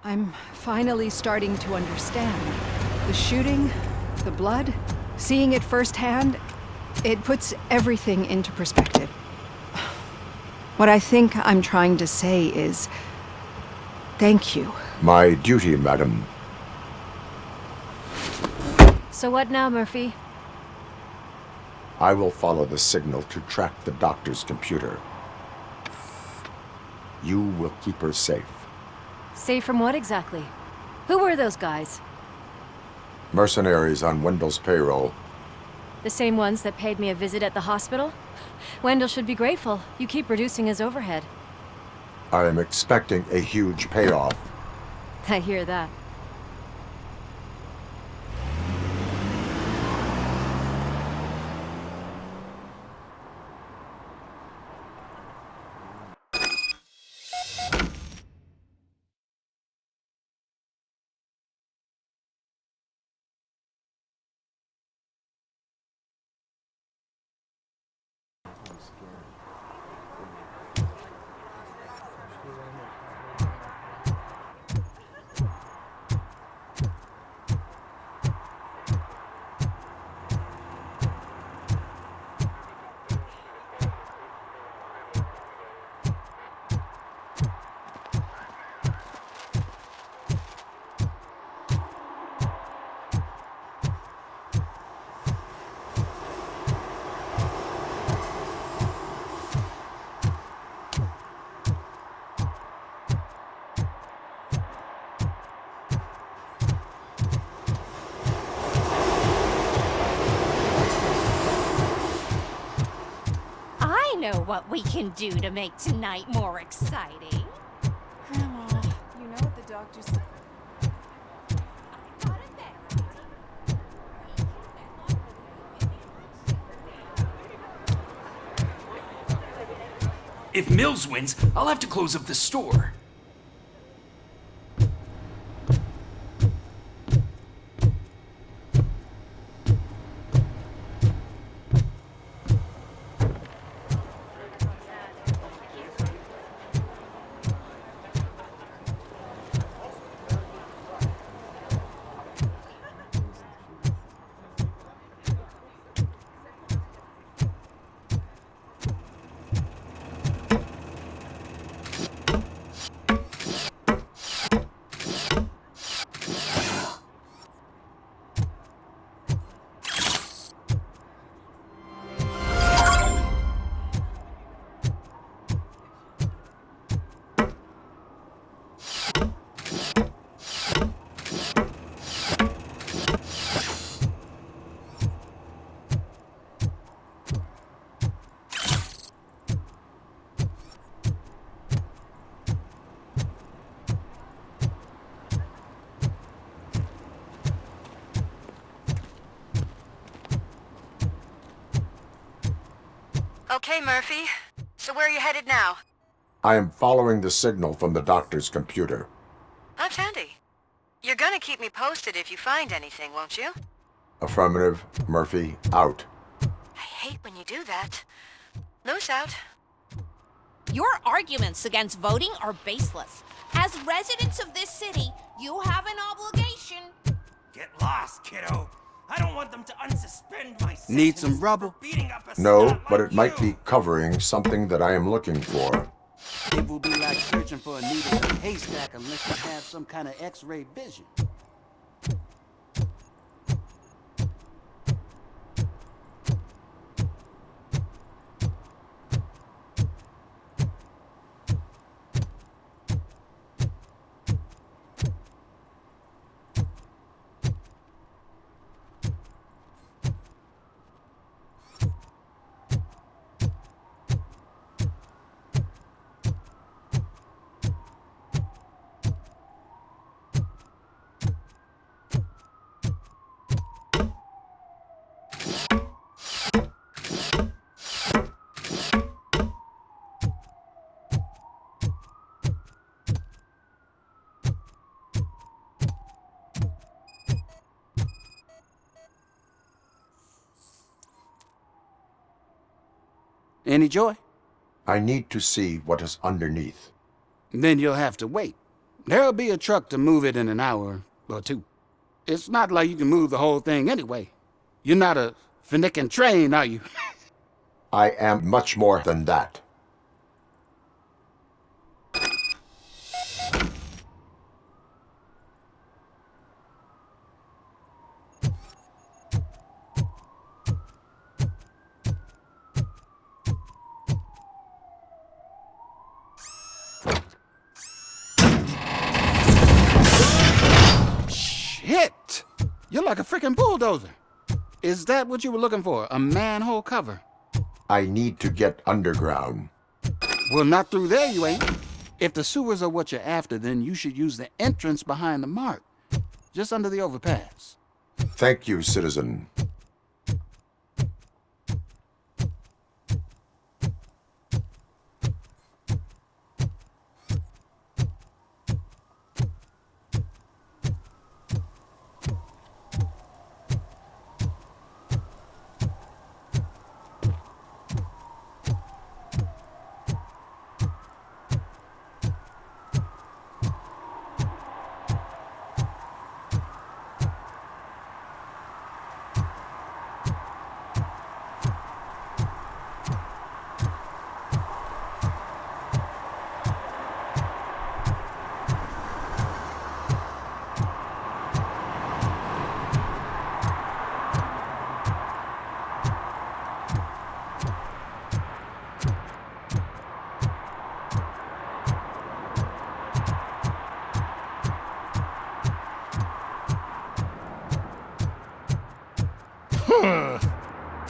I'm finally starting to understand. The shooting, the blood, seeing it firsthand, it puts everything into perspective. What I think I'm trying to say is, thank you. My duty, madam. So what now, Murphy? I will follow the signal to track the doctor's computer. You will keep her safe. Safe from what exactly? Who were those guys? Mercenaries on Wendell's payroll. The same ones that paid me a visit at the hospital? Wendell should be grateful. You keep reducing his overhead. I am expecting a huge payoff. I hear that. I know what we can do to make tonight more exciting. Grandma, you know what the doctor said. If Mills wins, I'll have to close up the store. Okay, Murphy. So where are you headed now? I am following the signal from the doctor's computer. That's handy. You're gonna keep me posted if you find anything, won't you? Affirmative. Murphy, out. I hate when you do that. Loose out. Your arguments against voting are baseless. As residents of this city, you have an obligation. Get lost, kiddo. I don't want them to unsuspend my sentence. Need some rubber? for beating up a No, scout but like it might you. be covering something that I am looking for. It will be like searching for a needle in a haystack unless you have some kind of X-ray vision. Any joy? I need to see what is underneath. Then you'll have to wait. There'll be a truck to move it in an hour or two. It's not like you can move the whole thing anyway. You're not a finicking train, are you? I am much more than that. Shit! You're like a freaking bulldozer. Is that what you were looking for? A manhole cover? I need to get underground. Well, not through there, you ain't. If the sewers are what you're after, then you should use the entrance behind the mark, just under the overpass. Thank you, citizen.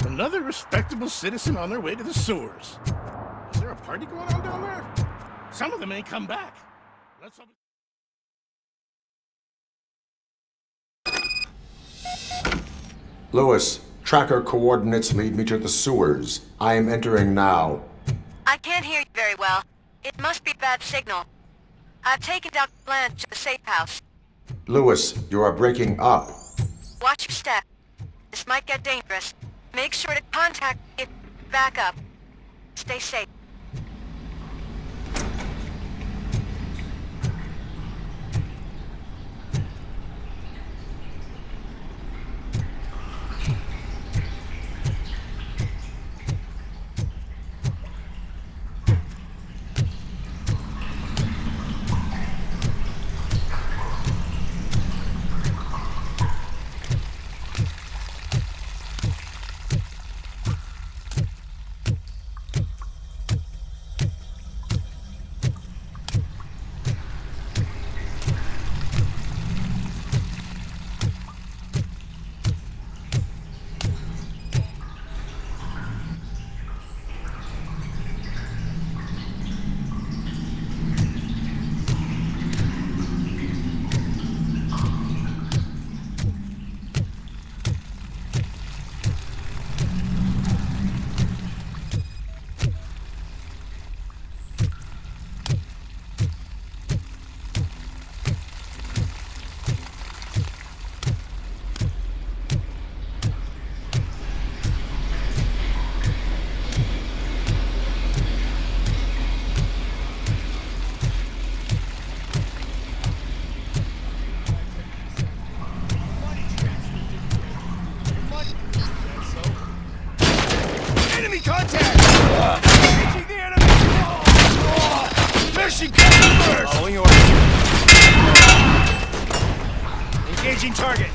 Another respectable citizen on their way to the sewers. Is there a party going on down there? Some of them ain't come back. Let's hope. Lewis, tracker coordinates lead me to the sewers. I am entering now. I can't hear you very well. It must be a bad signal. I've taken Dr. Blanche to the safe house. Lewis, you are breaking up. Watch your step. This might get dangerous. Make sure to contact me if you back up. Stay safe. Enemy contact! Engaging the enemy! Mission confirmed! Following orders. Engaging target.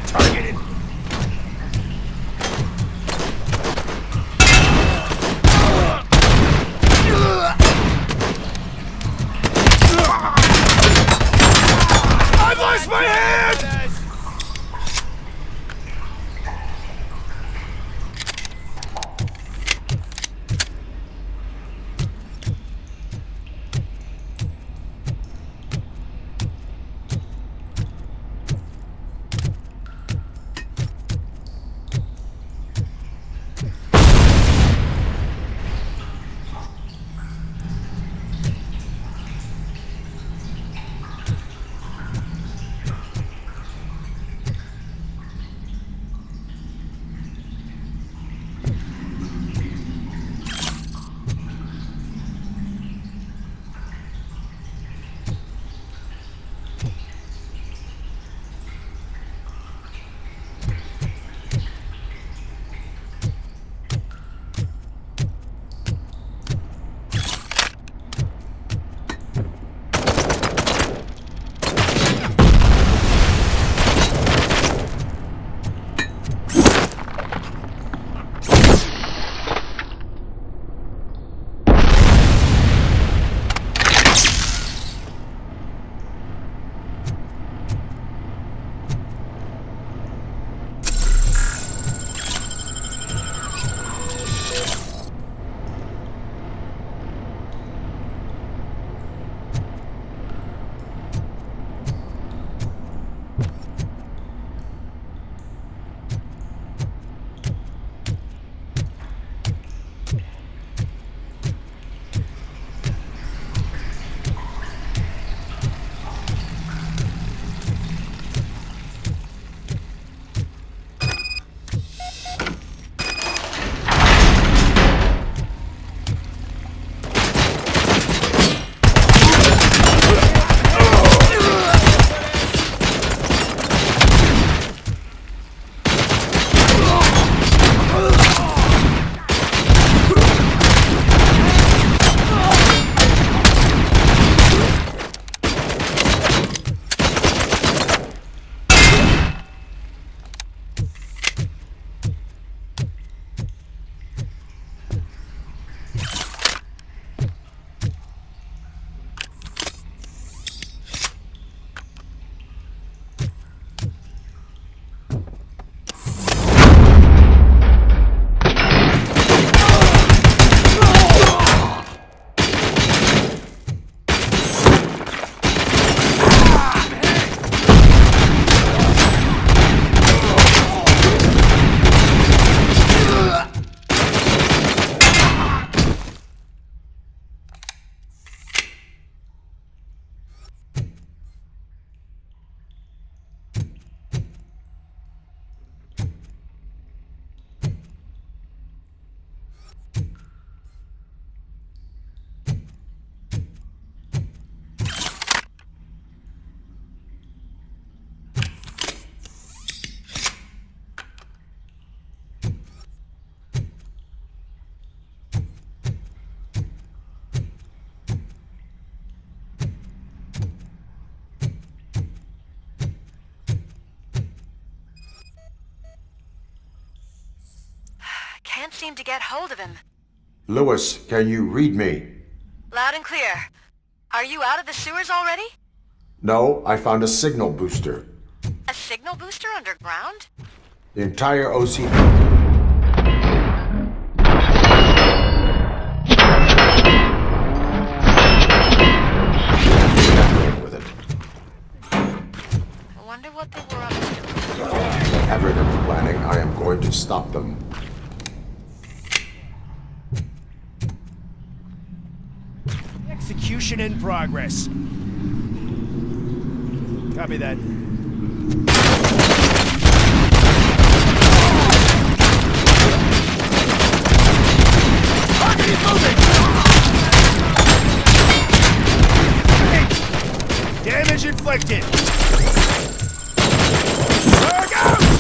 Targeted. I've lost my hand! can't seem to get hold of him. Lewis, can you read me? Loud and clear. Are you out of the sewers already? No, I found a signal booster. A signal booster underground? The entire OC... with it. I wonder what they were up to. Whatever they're planning, I am going to stop them. Execution in progress. Copy that. Target is moving! Damage inflicted. Look out!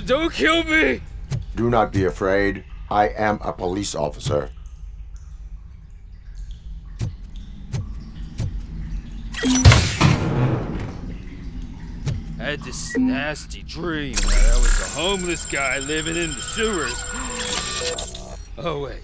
Don't kill me! Do not be afraid. I am a police officer. I had this nasty dream that I was a homeless guy living in the sewers. Oh, wait.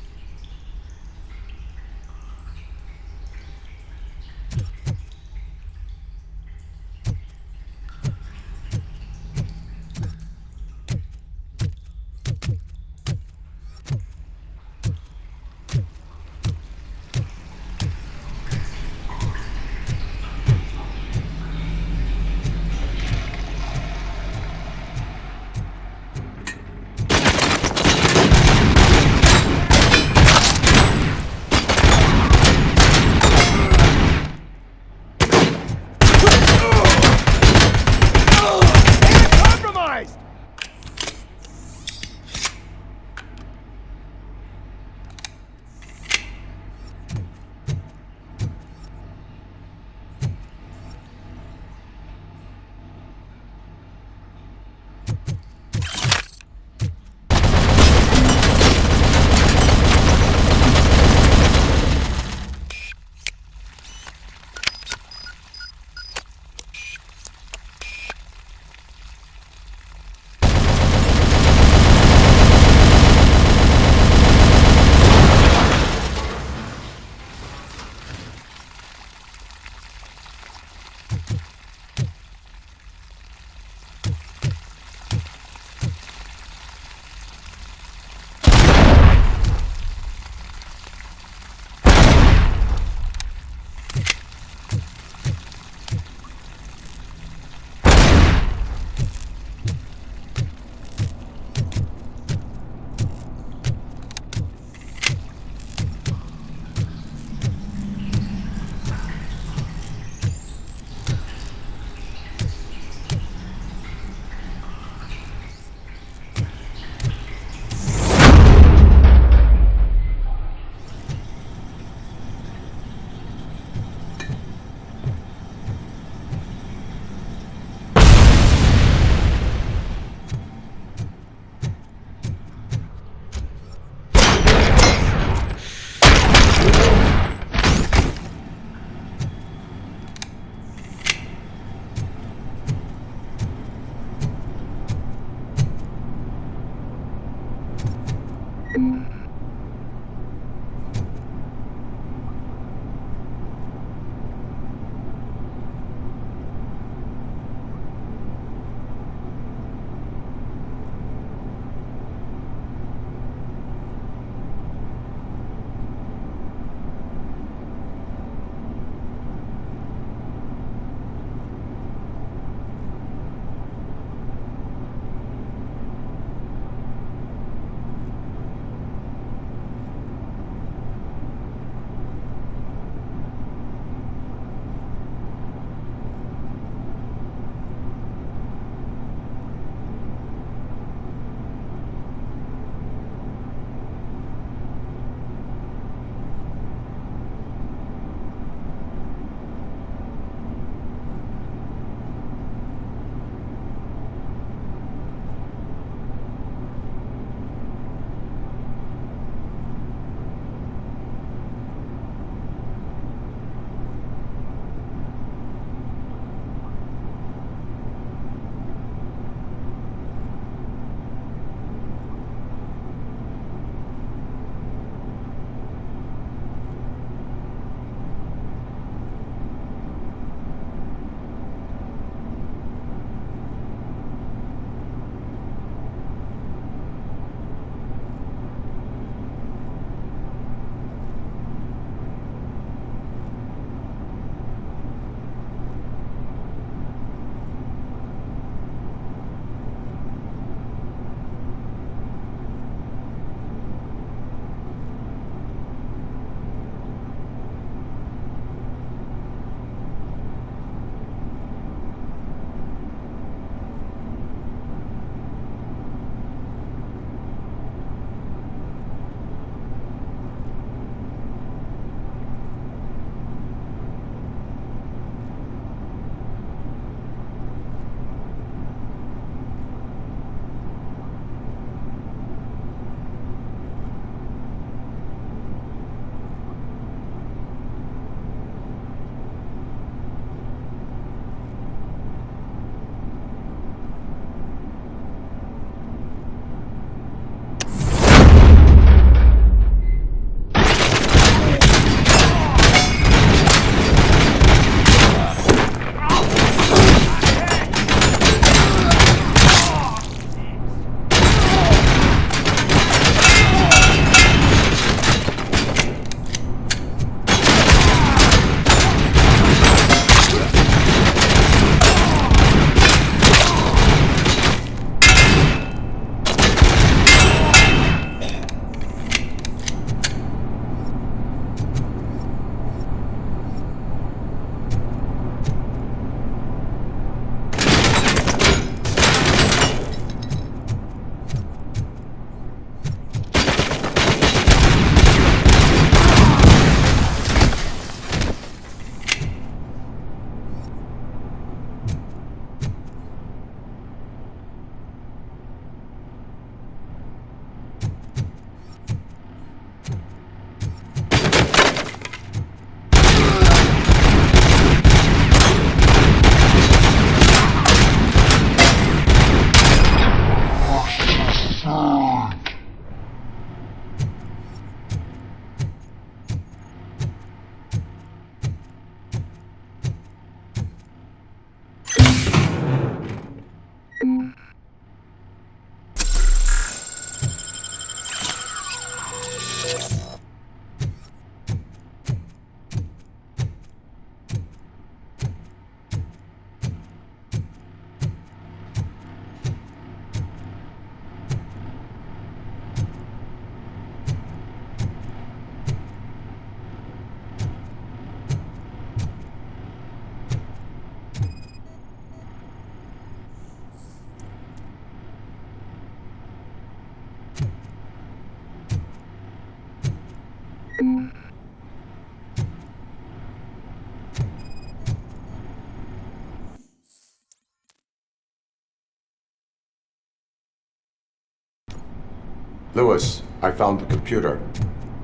Lewis, I found the computer.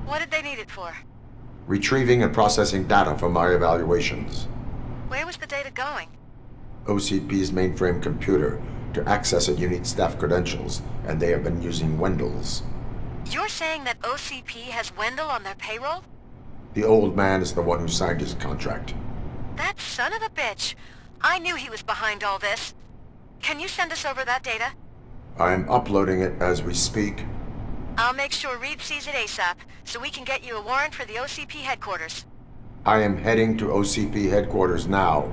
What did they need it for? Retrieving and processing data from my evaluations. Where was the data going? OCP's mainframe computer. To access it, you need staff credentials, and they have been using Wendell's. You're saying that OCP has Wendell on their payroll? The old man is the one who signed his contract. That son of a bitch. I knew he was behind all this. Can you send us over that data? I am uploading it as we speak. I'll make sure Reed sees it ASAP, so we can get you a warrant for the OCP headquarters. I am heading to OCP headquarters now.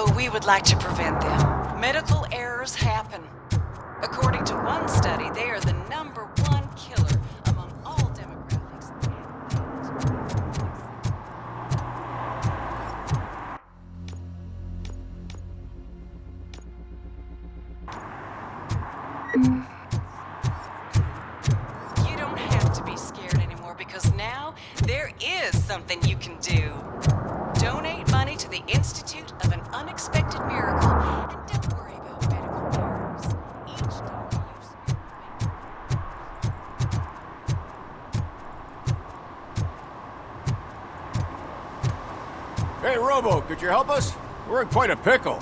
So we would like to prevent them. Medical errors happen. According to one study, they are the #1 killer among all demographics. You don't have to be scared anymore because now there is something you can do. Donate money to the Institute of an Unexpected Miracle and don't worry about medical errors. Each dollar you spend. Hey, Robo, could you help us? We're in quite a pickle.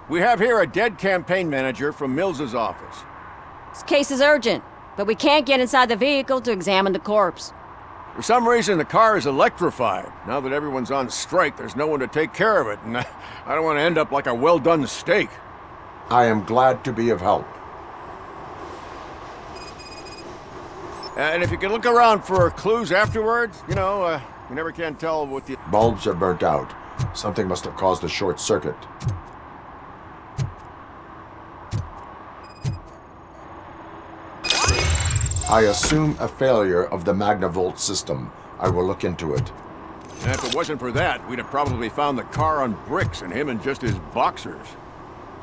We have here a dead campaign manager from Mills's office. This case is urgent, but we can't get inside the vehicle to examine the corpse. For some reason, the car is electrified. Now that everyone's on strike, there's no one to take care of it, and I don't want to end up like a well-done steak. I am glad to be of help. And if you can look around for clues afterwards, you never can tell what the... Bulbs are burnt out. Something must have caused a short circuit. I assume a failure of the Magnavolt system. I will look into it. And if it wasn't for that, we'd have probably found the car on bricks and him in just his boxers.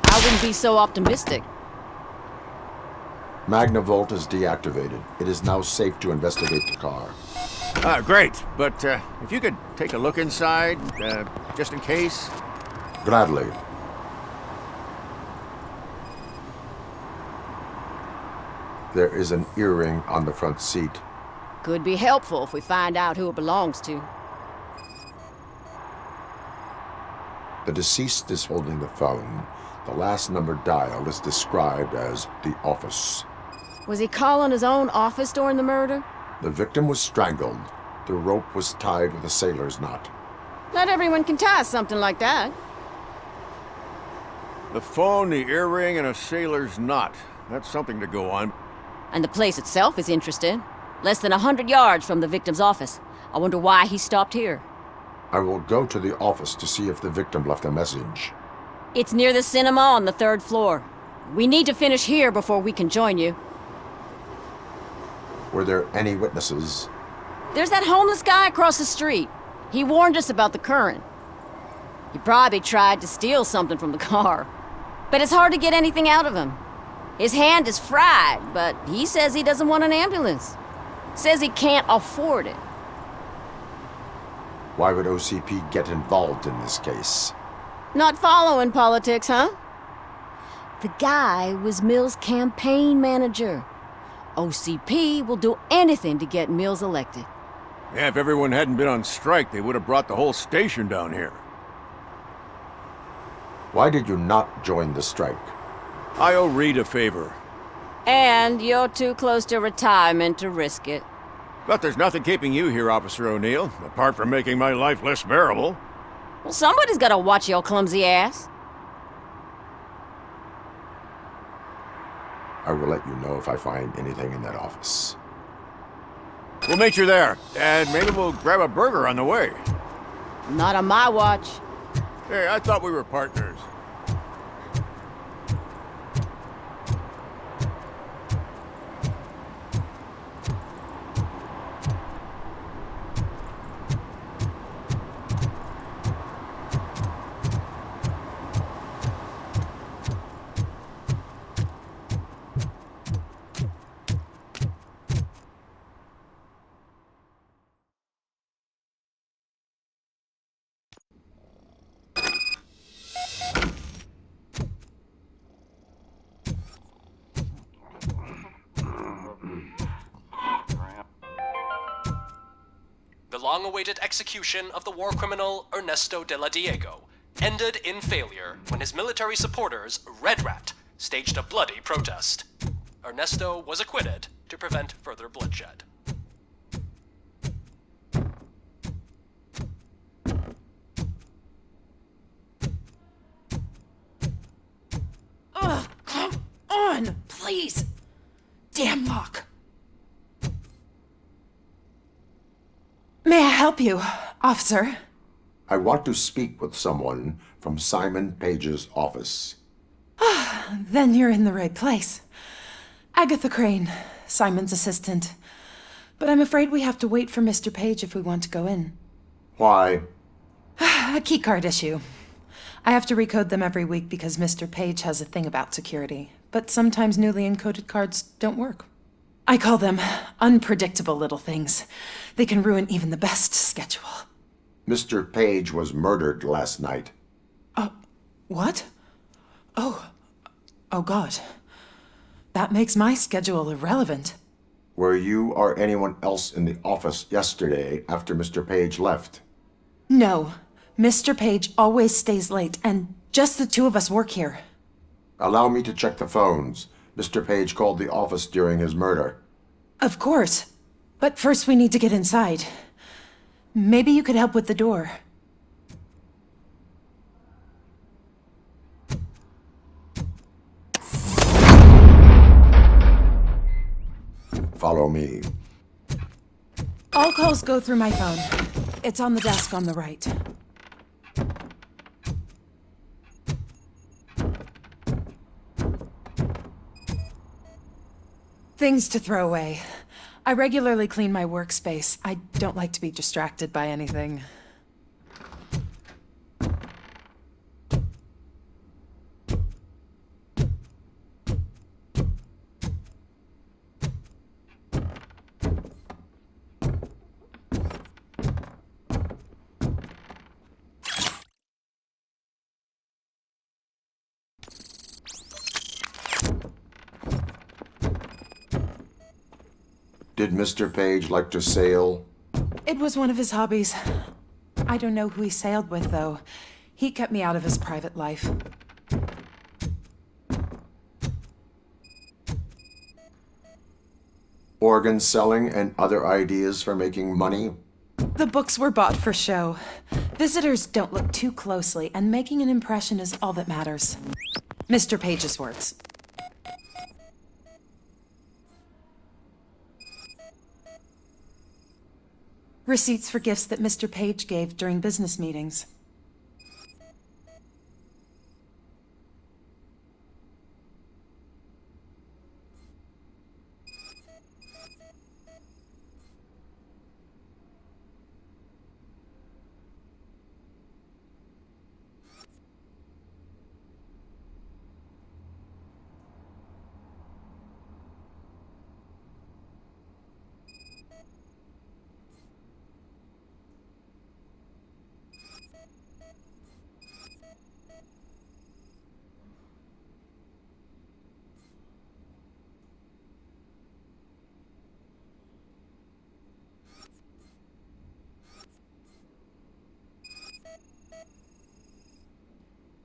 I wouldn't be so optimistic. Magnavolt is deactivated. It is now safe to investigate the car. Great. But if you could take a look inside, just in case. Gladly. There is an earring on the front seat. Could be helpful if we find out who it belongs to. The deceased is holding the phone. The last number dialed is described as the office. Was he calling his own office during the murder? The victim was strangled. The rope was tied with a sailor's knot. Not everyone can tie something like that. The phone, the earring, and a sailor's knot. That's something to go on. And the place itself is interesting. Less than 100 yards from the victim's office. I wonder why he stopped here. I will go to the office to see if the victim left a message. It's near the cinema on the 3rd floor. We need to finish here before we can join you. Were there any witnesses? There's that homeless guy across the street. He warned us about the current. He probably tried to steal something from the car. But it's hard to get anything out of him. His hand is fried, but he says he doesn't want an ambulance. Says he can't afford it. Why would OCP get involved in this case? Not following politics, huh? The guy was Mills' campaign manager. OCP will do anything to get Mills elected. Yeah, if everyone hadn't been on strike, they would have brought the whole station down here. Why did you not join the strike? I owe Reed a favor. And you're too close to retirement to risk it. But there's nothing keeping you here, Officer O'Neill, apart from making my life less bearable. Well, somebody's gotta watch your clumsy ass. I will let you know if I find anything in that office. We'll meet you there, and maybe we'll grab a burger on the way. Not on my watch. Hey, I thought we were partners. The long-awaited execution of the war criminal Ernesto de la Diego ended in failure when his military supporters, Red Rat, staged a bloody protest. Ernesto was acquitted to prevent further bloodshed. Ugh, come on, please. Damn lock. May I help you? Officer. I want to speak with someone from Simon Page's office. Then you're in the right place. Agatha Crane, Simon's assistant. But I'm afraid we have to wait for Mr. Page if we want to go in. Why? A keycard issue. I have to recode them every week because Mr. Page has a thing about security. But sometimes newly encoded cards don't work. I call them unpredictable little things. They can ruin even the best schedule. Mr. Page was murdered last night. What? Oh God. That makes my schedule irrelevant. Were you or anyone else in the office yesterday after Mr. Page left? No. Mr. Page always stays late, and just the two of us work here. Allow me to check the phones. Mr. Page called the office during his murder. Of course. But first we need to get inside. Maybe you could help with the door. Follow me. All calls go through my phone. It's on the desk on the right. Things to throw away. I regularly clean my workspace. I don't like to be distracted by anything. Did Mr. Page like to sail? It was one of his hobbies. I don't know who he sailed with, though. He kept me out of his private life. Organ selling and other ideas for making money? The books were bought for show. Visitors don't look too closely, and making an impression is all that matters. Mr. Page's words. Receipts for gifts that Mr. Page gave during business meetings.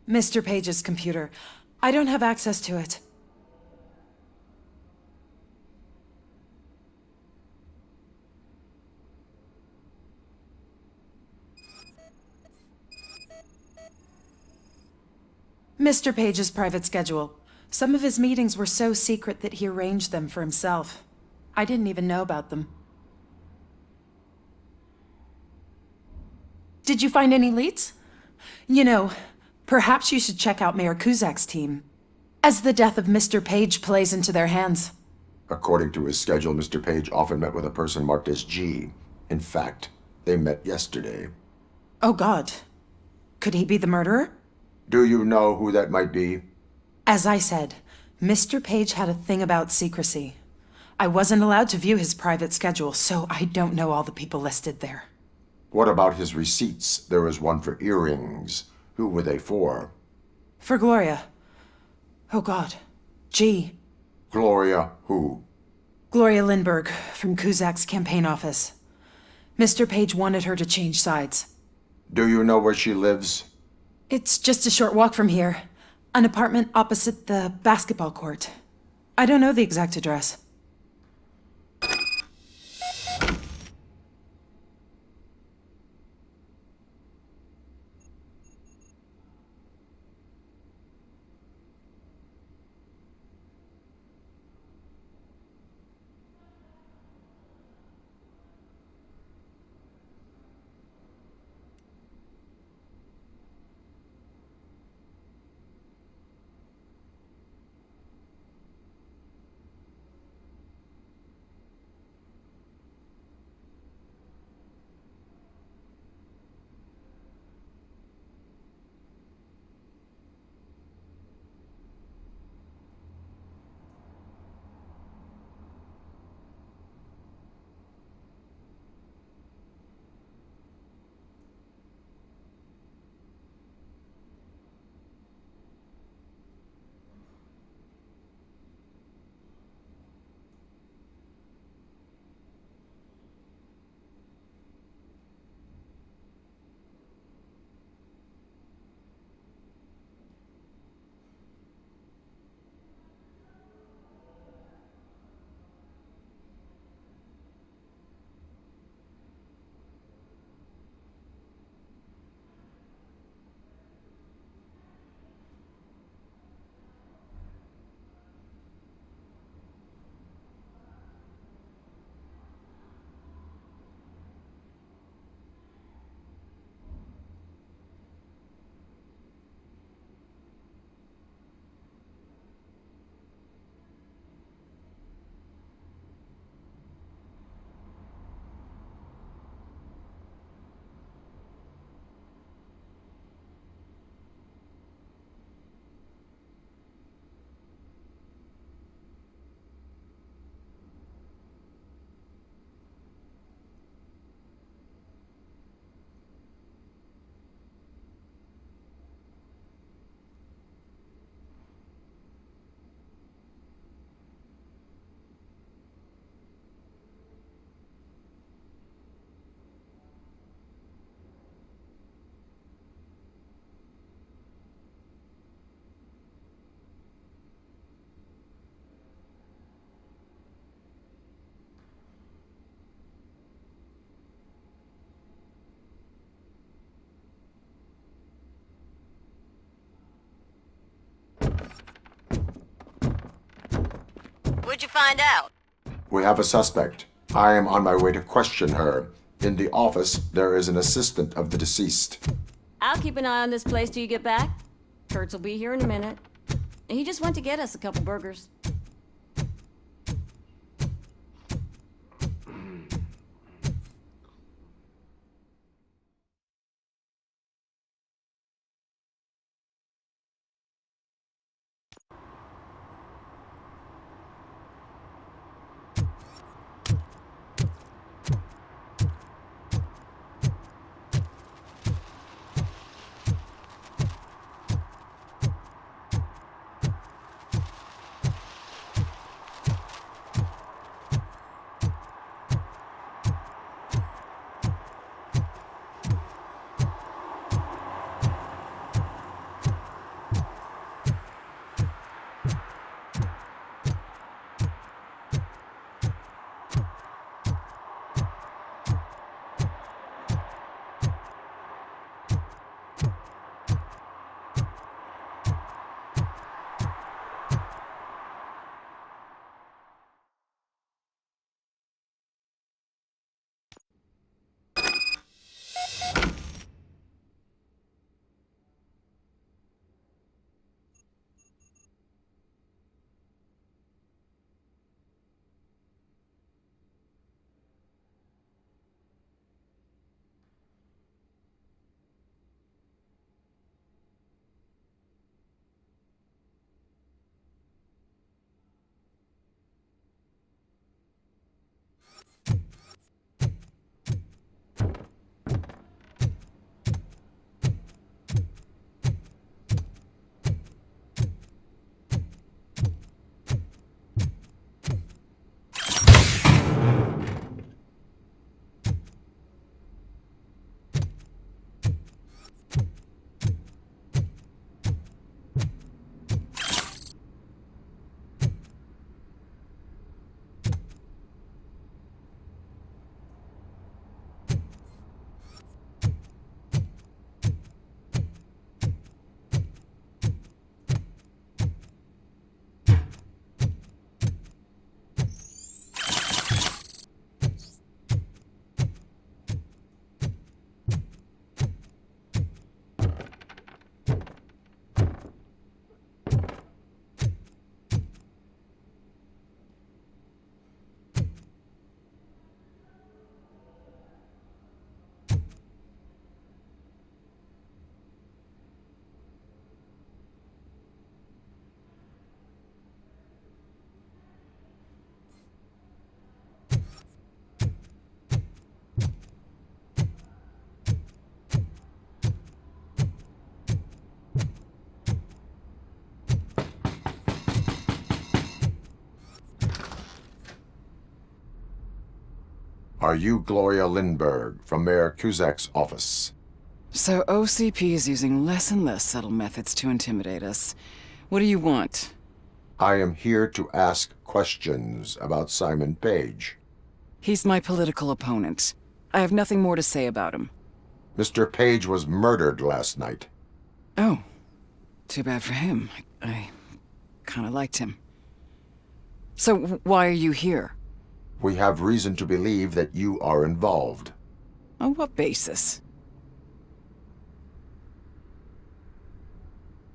Mr. Page's computer. I don't have access to it. Mr. Page's private schedule. Some of his meetings were so secret that he arranged them for himself. I didn't even know about them. Did you find any leads? You know, perhaps you should check out Mayor Kuzak's team, as the death of Mr. Page plays into their hands. According to his schedule, Mr. Page often met with a person marked as G. In fact, they met yesterday. Oh God. Could he be the murderer? Do you know who that might be? As I said, Mr. Page had a thing about secrecy. I wasn't allowed to view his private schedule, so I don't know all the people listed there. What about his receipts? There was one for earrings. Who were they for? For Gloria. Oh God. G. Gloria who? Gloria Lindbergh, from Kuzak's campaign office. Mr. Page wanted her to change sides. Do you know where she lives? It's just a short walk from here. An apartment opposite the basketball court. I don't know the exact address. What'd you find out? We have a suspect. I am on my way to question her. In the office, there is an assistant of the deceased. I'll keep an eye on this place till you get back. Kurtz will be here in a minute. He just went to get us a couple burgers. Are you Gloria Lindbergh from Mayor Cusack's office? So OCP is using less and less subtle methods to intimidate us. What do you want? I am here to ask questions about Simon Page. He's my political opponent. I have nothing more to say about him. Mr. Page was murdered last night. Oh, too bad for him. I kind of liked him. So why are you here? We have reason to believe that you are involved. On what basis?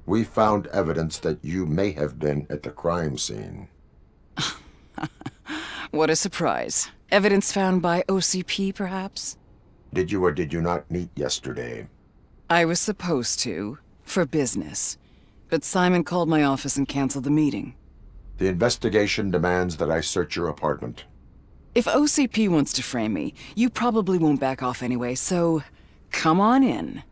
We found evidence that you may have been at the crime scene. What a surprise. Evidence found by OCP, perhaps? Did you or did you not meet yesterday? I was supposed to, for business. But Simon called my office and canceled the meeting. The investigation demands that I search your apartment. If OCP wants to frame me, you probably won't back off anyway, so come on in.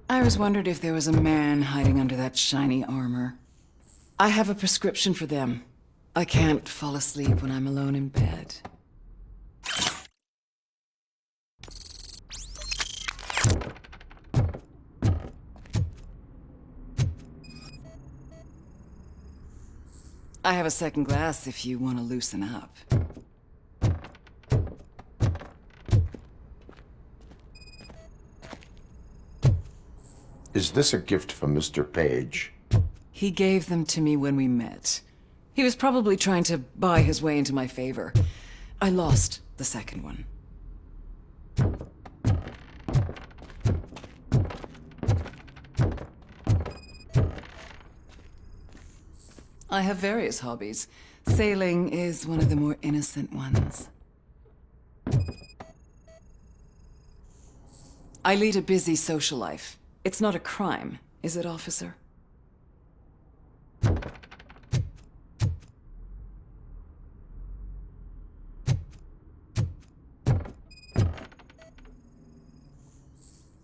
I always wondered if there was a man hiding under that shiny armor. I have a prescription for them. I can't fall asleep when I'm alone in bed. I have a second glass if you want to loosen up. Is this a gift from Mr. Page? He gave them to me when we met. He was probably trying to buy his way into my favor. I lost the second one. I have various hobbies. Sailing is one of the more innocent ones. I lead a busy social life. It's not a crime, is it, officer?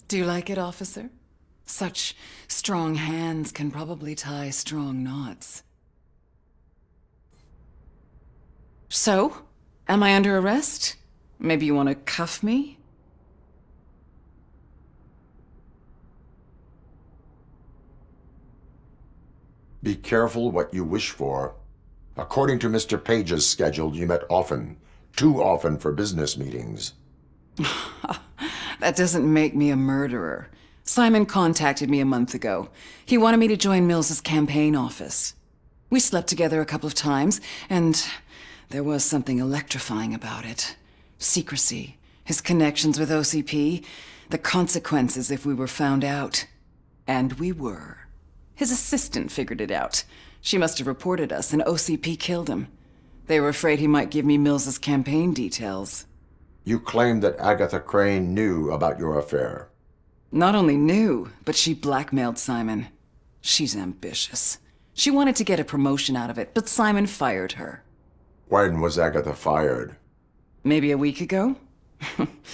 Do you like it, officer? Such strong hands can probably tie strong knots. So, am I under arrest? Maybe you want to cuff me? Be careful what you wish for. According to Mr. Page's schedule, you met often. Too often for business meetings. That doesn't make me a murderer. Simon contacted me a month ago. He wanted me to join Mills's campaign office. We slept together a couple of times, and there was something electrifying about it. Secrecy, his connections with OCP, the consequences if we were found out. And we were. His assistant figured it out. She must have reported us, and OCP killed him. They were afraid he might give me Mills's campaign details. You claim that Agatha Crane knew about your affair. Not only knew, but she blackmailed Simon. She's ambitious. She wanted to get a promotion out of it, but Simon fired her. When was Agatha fired? Maybe a week ago?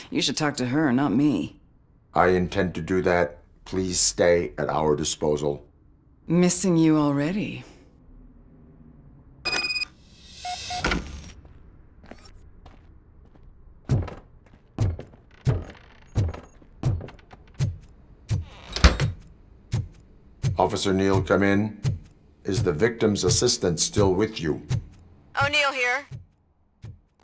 You should talk to her, not me. I intend to do that. Please stay at our disposal. Missing you already. Officer Neal, come in. Is the victim's assistant still with you? O'Neill here.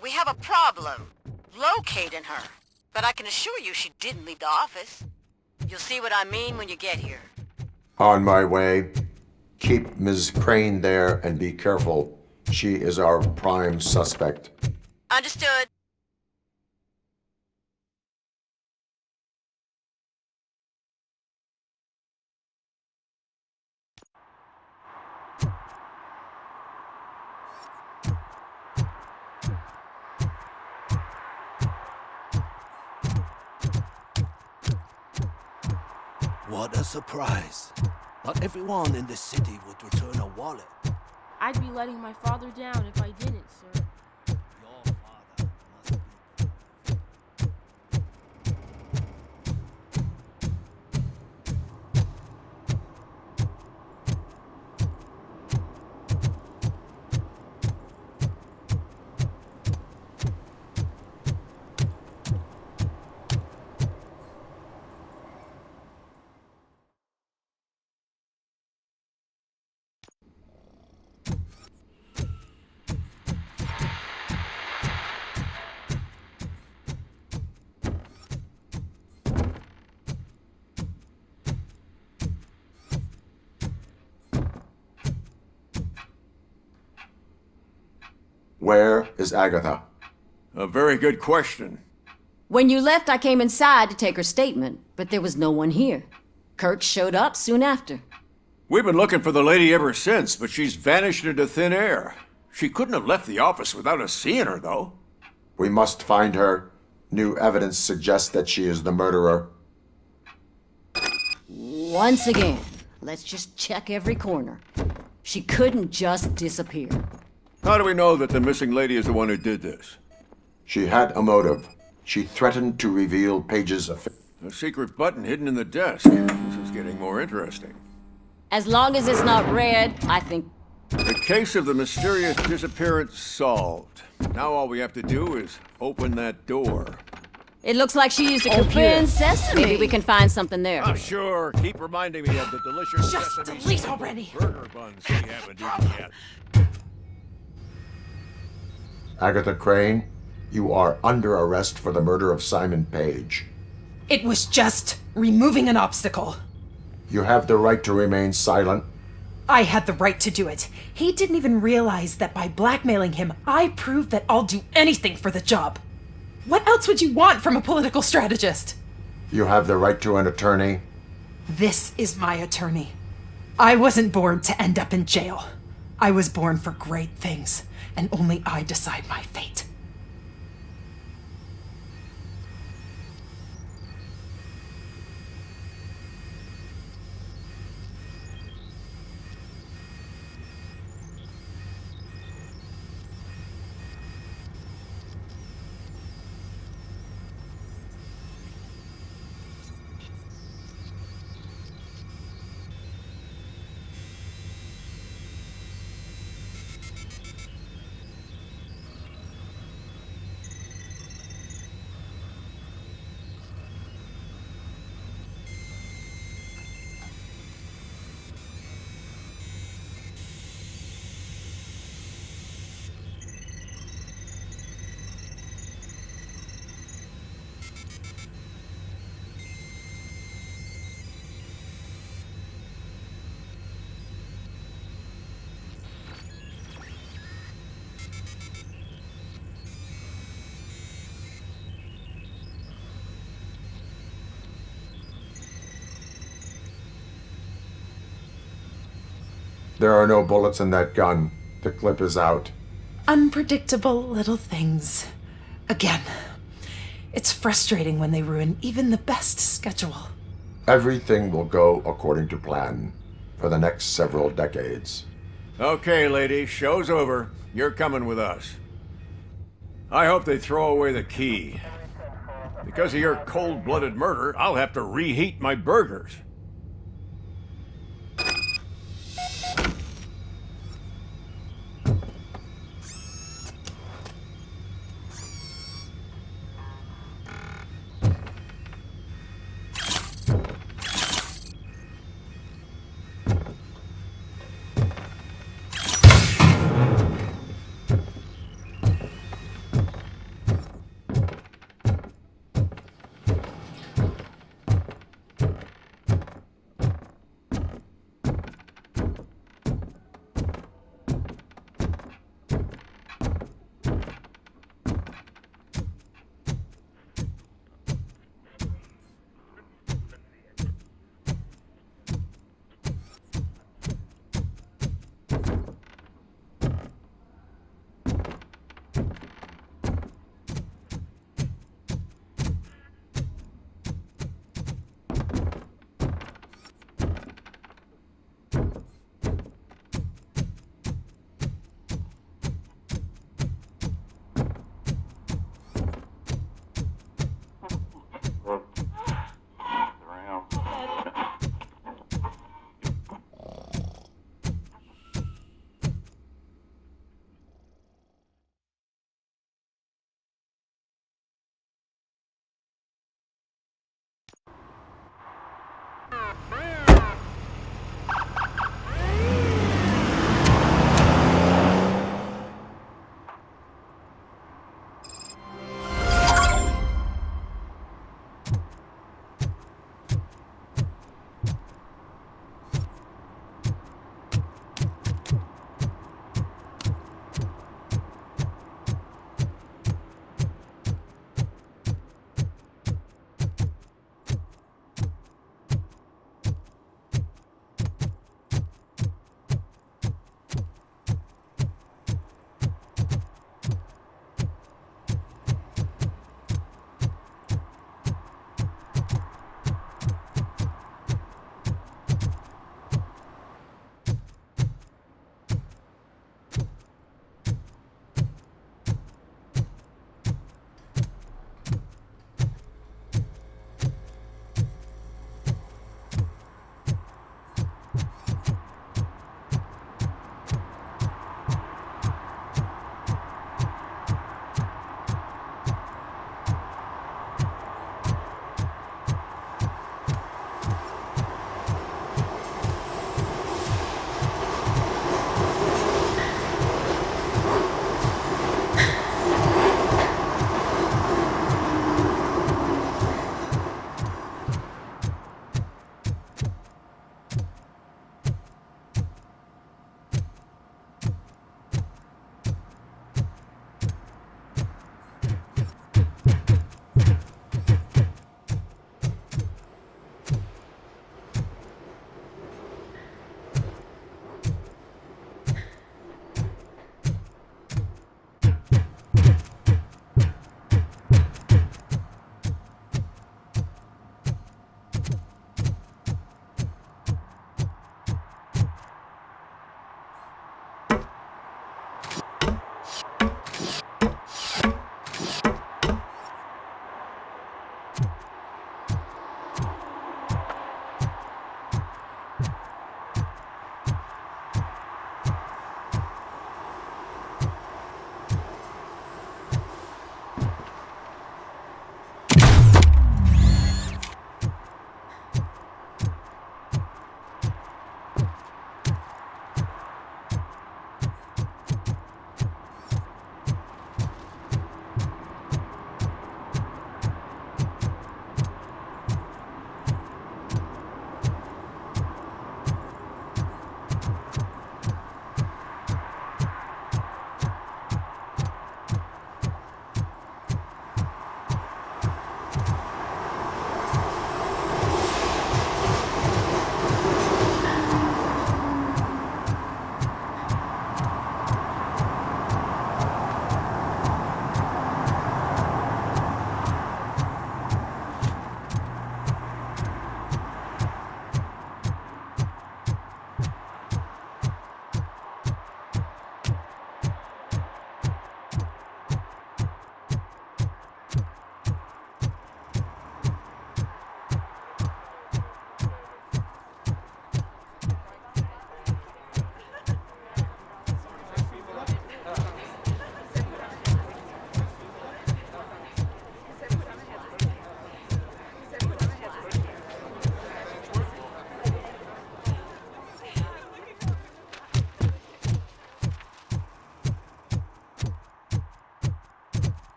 We have a problem locating her, but I can assure you she didn't leave the office. You'll see what I mean when you get here. On my way. Keep Ms. Crane there and be careful. She is our prime suspect. Understood. What a surprise. Not everyone in this city would return a wallet. I'd be letting my father down if I didn't, sir. Your father must be... Where is Agatha? A very good question. When you left, I came inside to take her statement, but there was no one here. Kirk showed up soon after. We've been looking for the lady ever since, but she's vanished into thin air. She couldn't have left the office without us seeing her, though. We must find her. New evidence suggests that she is the murderer. Once again, let's just check every corner. She couldn't just disappear. How do we know that the missing lady is the one who did this? She had a motive. She threatened to reveal Page's affair. A secret button hidden in the desk. This is getting more interesting. As long as it's not red, I think... The case of the mysterious disappearance solved. Now all we have to do is open that door. It looks like she used a computer. Sesame. Maybe we can find something there. Oh, sure. Keep reminding me of the delicious Just sesame delete seed already. burger buns we haven't eaten yet. Agatha Crane, you are under arrest for the murder of Simon Page. It was just removing an obstacle. You have the right to remain silent. I had the right to do it. He didn't even realize that by blackmailing him, I proved that I'll do anything for the job. What else would you want from a political strategist? You have the right to an attorney. This is my attorney. I wasn't born to end up in jail. I was born for great things, and only I decide my fate. There are no bullets in that gun. The clip is out. Unpredictable little things. Again, it's frustrating when they ruin even the best schedule. Everything will go according to plan for the next several decades. Okay, lady, show's over. You're coming with us. I hope they throw away the key. Because of your cold-blooded murder, I'll have to reheat my burgers.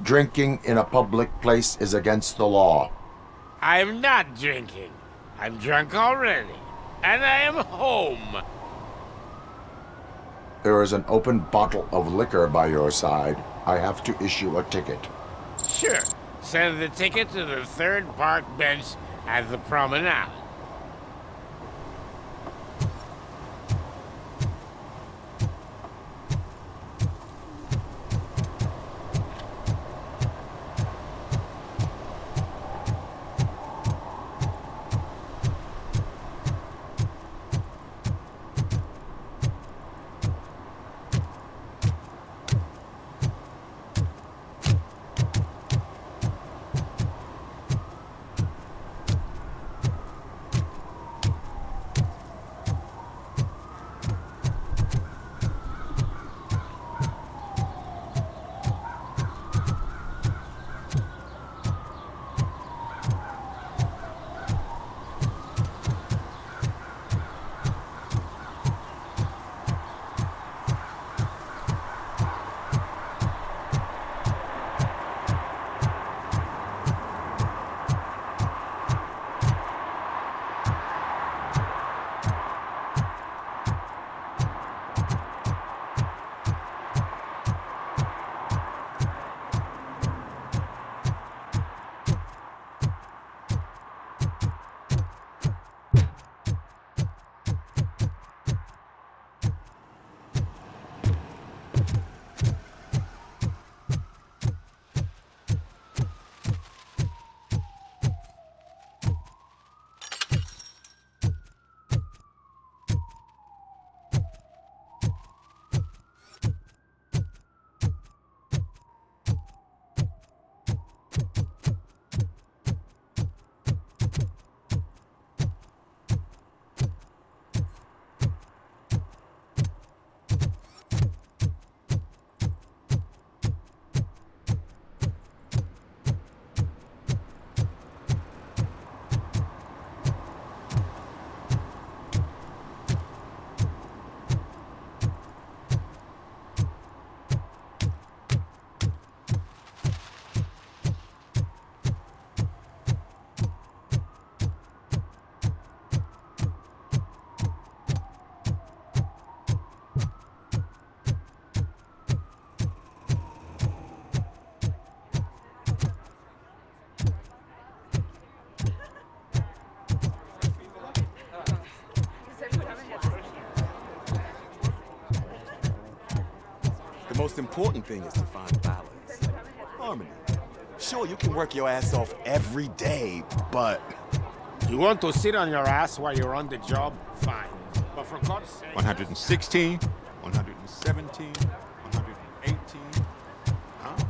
Drinking in a public place is against the law. I'm not drinking. I'm drunk already. And I am home. There is an open bottle of liquor by your side. I have to issue a ticket. Sure. Send the ticket to the third park bench at the promenade. important thing is to find balance. Harmony. Sure, you can work your ass off every day, but... You want to sit on your ass while you're on the job? Fine. But for God's sake... 116, 117, 118... Huh?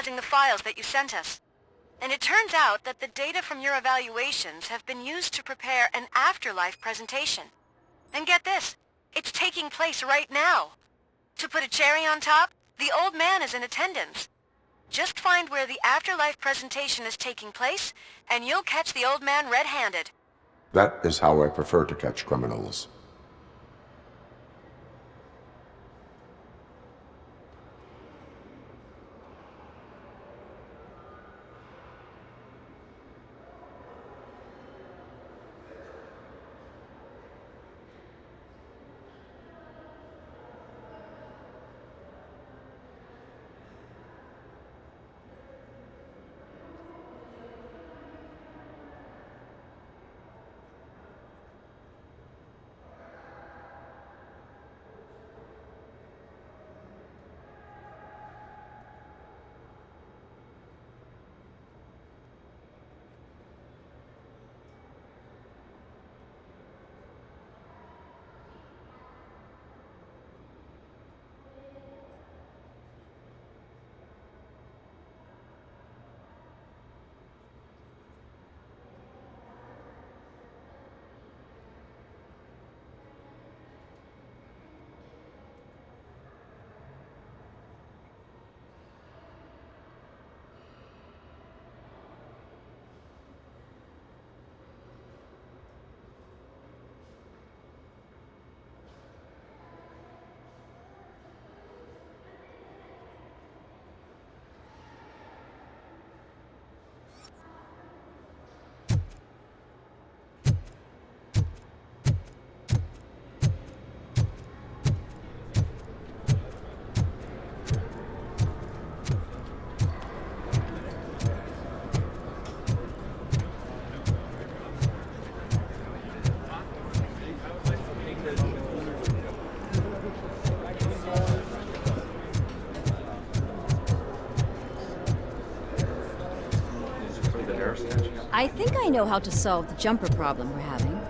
analyzing the files that you sent us. And it turns out that the data from your evaluations have been used to prepare an afterlife presentation. And get this, it's taking place right now. To put a cherry on top, the old man is in attendance. Just find where the afterlife presentation is taking place, and you'll catch the old man red-handed. That is how I prefer to catch criminals. I think I know how to solve the jumper problem we're having.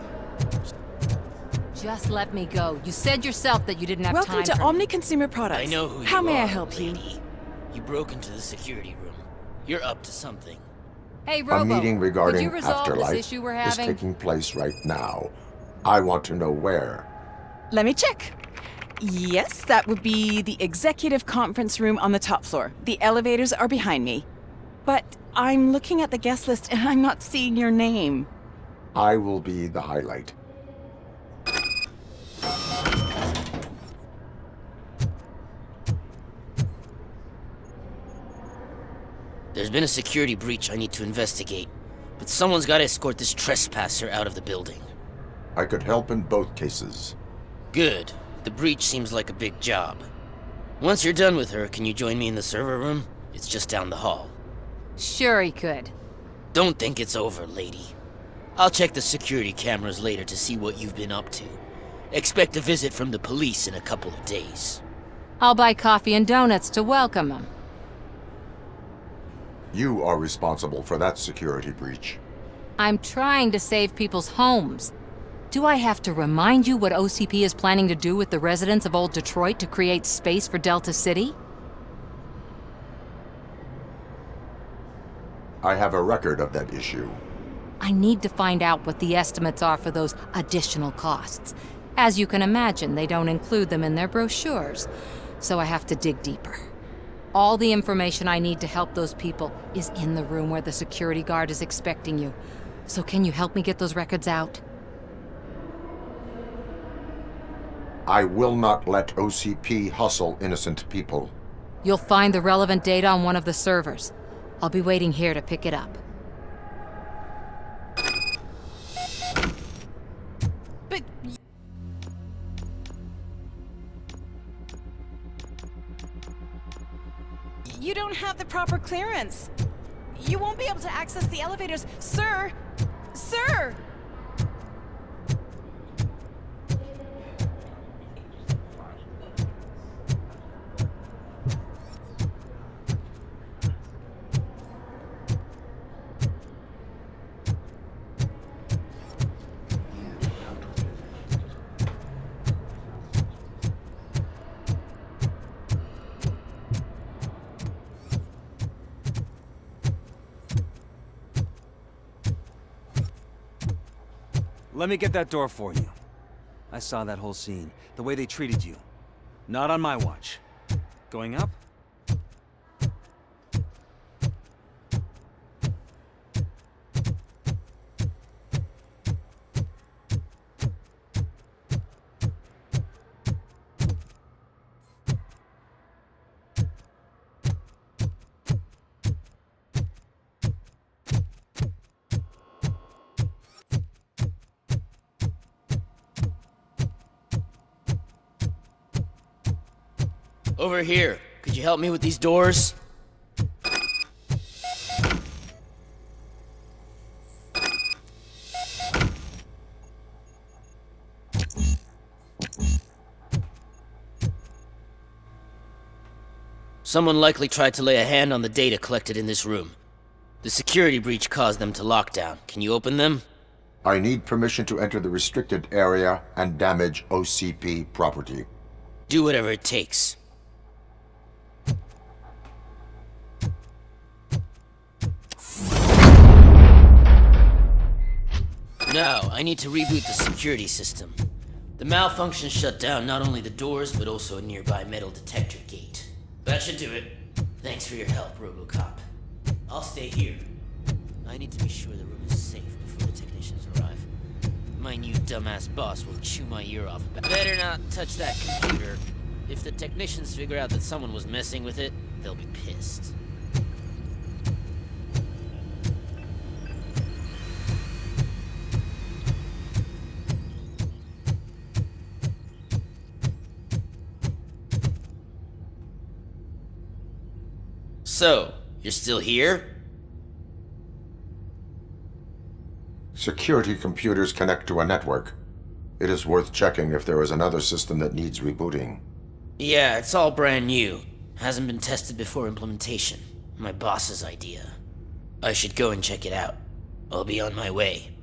Just let me go. You said yourself that you didn't have Welcome time to for Omni Consumer Products. I know who you How may I are, help you? lady. You broke into the security room. You're up to something. Hey, Robo, A meeting could regarding you resolve afterlife this issue we're is having? taking place right now. I want to know where. Let me check. Yes, that would be the executive conference room on the top floor. The elevators are behind me. But I'm looking at the guest list and I'm not seeing your name. I will be the highlight. There's been a security breach I need to investigate, but someone's got to escort this trespasser out of the building. I could help in both cases. Good. The breach seems like a big job. Once you're done with her, can you join me in the server room? It's just down the hall. Sure he could. Don't think it's over, lady. I'll check the security cameras later to see what you've been up to. Expect a visit from the police in a couple of days. I'll buy coffee and donuts to welcome him. You are responsible for that security breach. I'm trying to save people's homes. Do I have to remind you what OCP is planning to do with the residents of Old Detroit to create space for Delta City? I have a record of that issue. I need to find out what the estimates are for those additional costs. As you can imagine, they don't include them in their brochures, so I have to dig deeper. All the information I need to help those people is in the room where the security guard is expecting you. So can you help me get those records out? I will not let OCP hustle innocent people. You'll find the relevant data on one of the servers. I'll be waiting here to pick it up. But... You don't have the proper clearance. You won't be able to access the elevators. Sir! Sir! Let me get that door for you. I saw that whole scene. The way they treated you. Not on my watch. Going up? Over here. Could you help me with these doors? Someone likely tried to lay a hand on the data collected in this room. The security breach caused them to lock down. Can you open them? I need permission to enter the restricted area and damage OCP property. Do whatever it takes. Now, I need to reboot the security system. The malfunction shut down not only the doors, but also a nearby metal detector gate. That should do it. Thanks for your help, Robocop. I'll stay here. I need to be sure the room is safe before the technicians arrive. My new dumbass boss will chew my ear off about it. Better not touch that computer. If the technicians figure out that someone was messing with it, they'll be pissed. So, you're still here? Security computers connect to a network. It is worth checking if there is another system that needs rebooting. Yeah, it's all brand new. Hasn't been tested before implementation. My boss's idea. I should go and check it out. I'll be on my way.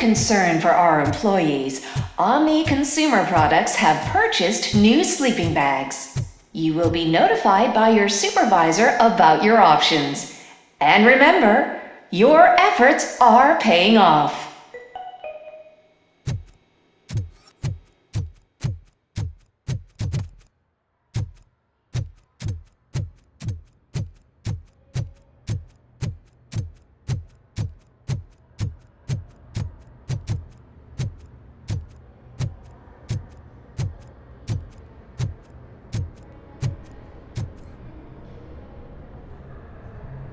concern for our employees, Omni Consumer Products have purchased new sleeping bags. You will be notified by your supervisor about your options. And remember, your efforts are paying off.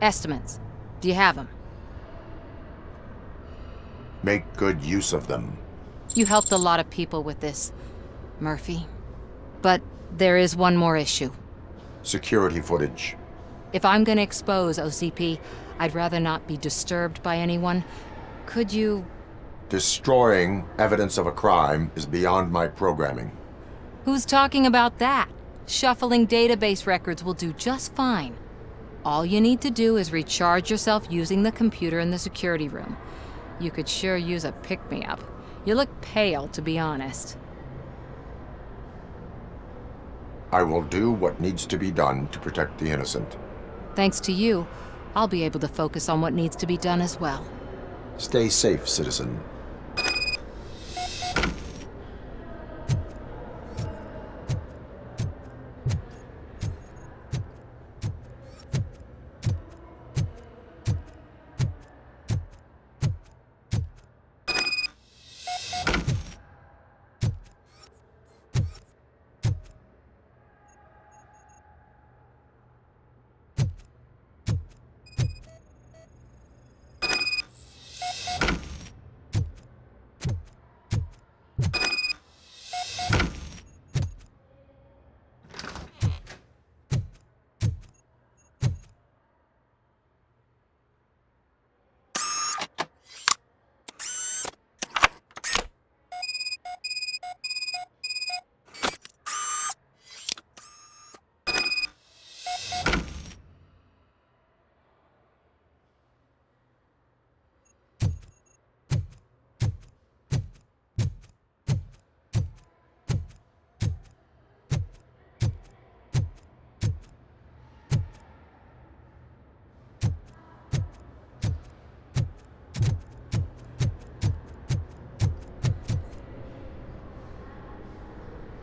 Estimates. Do you have them? Make good use of them. You helped a lot of people with this, Murphy. But there is one more issue. Security footage. If I'm gonna expose OCP, I'd rather not be disturbed by anyone. Could you... Destroying evidence of a crime is beyond my programming. Who's talking about that? Shuffling database records will do just fine. All you need to do is recharge yourself using the computer in the security room. You could sure use a pick-me-up. You look pale, to be honest. I will do what needs to be done to protect the innocent. Thanks to you, I'll be able to focus on what needs to be done as well. Stay safe, citizen.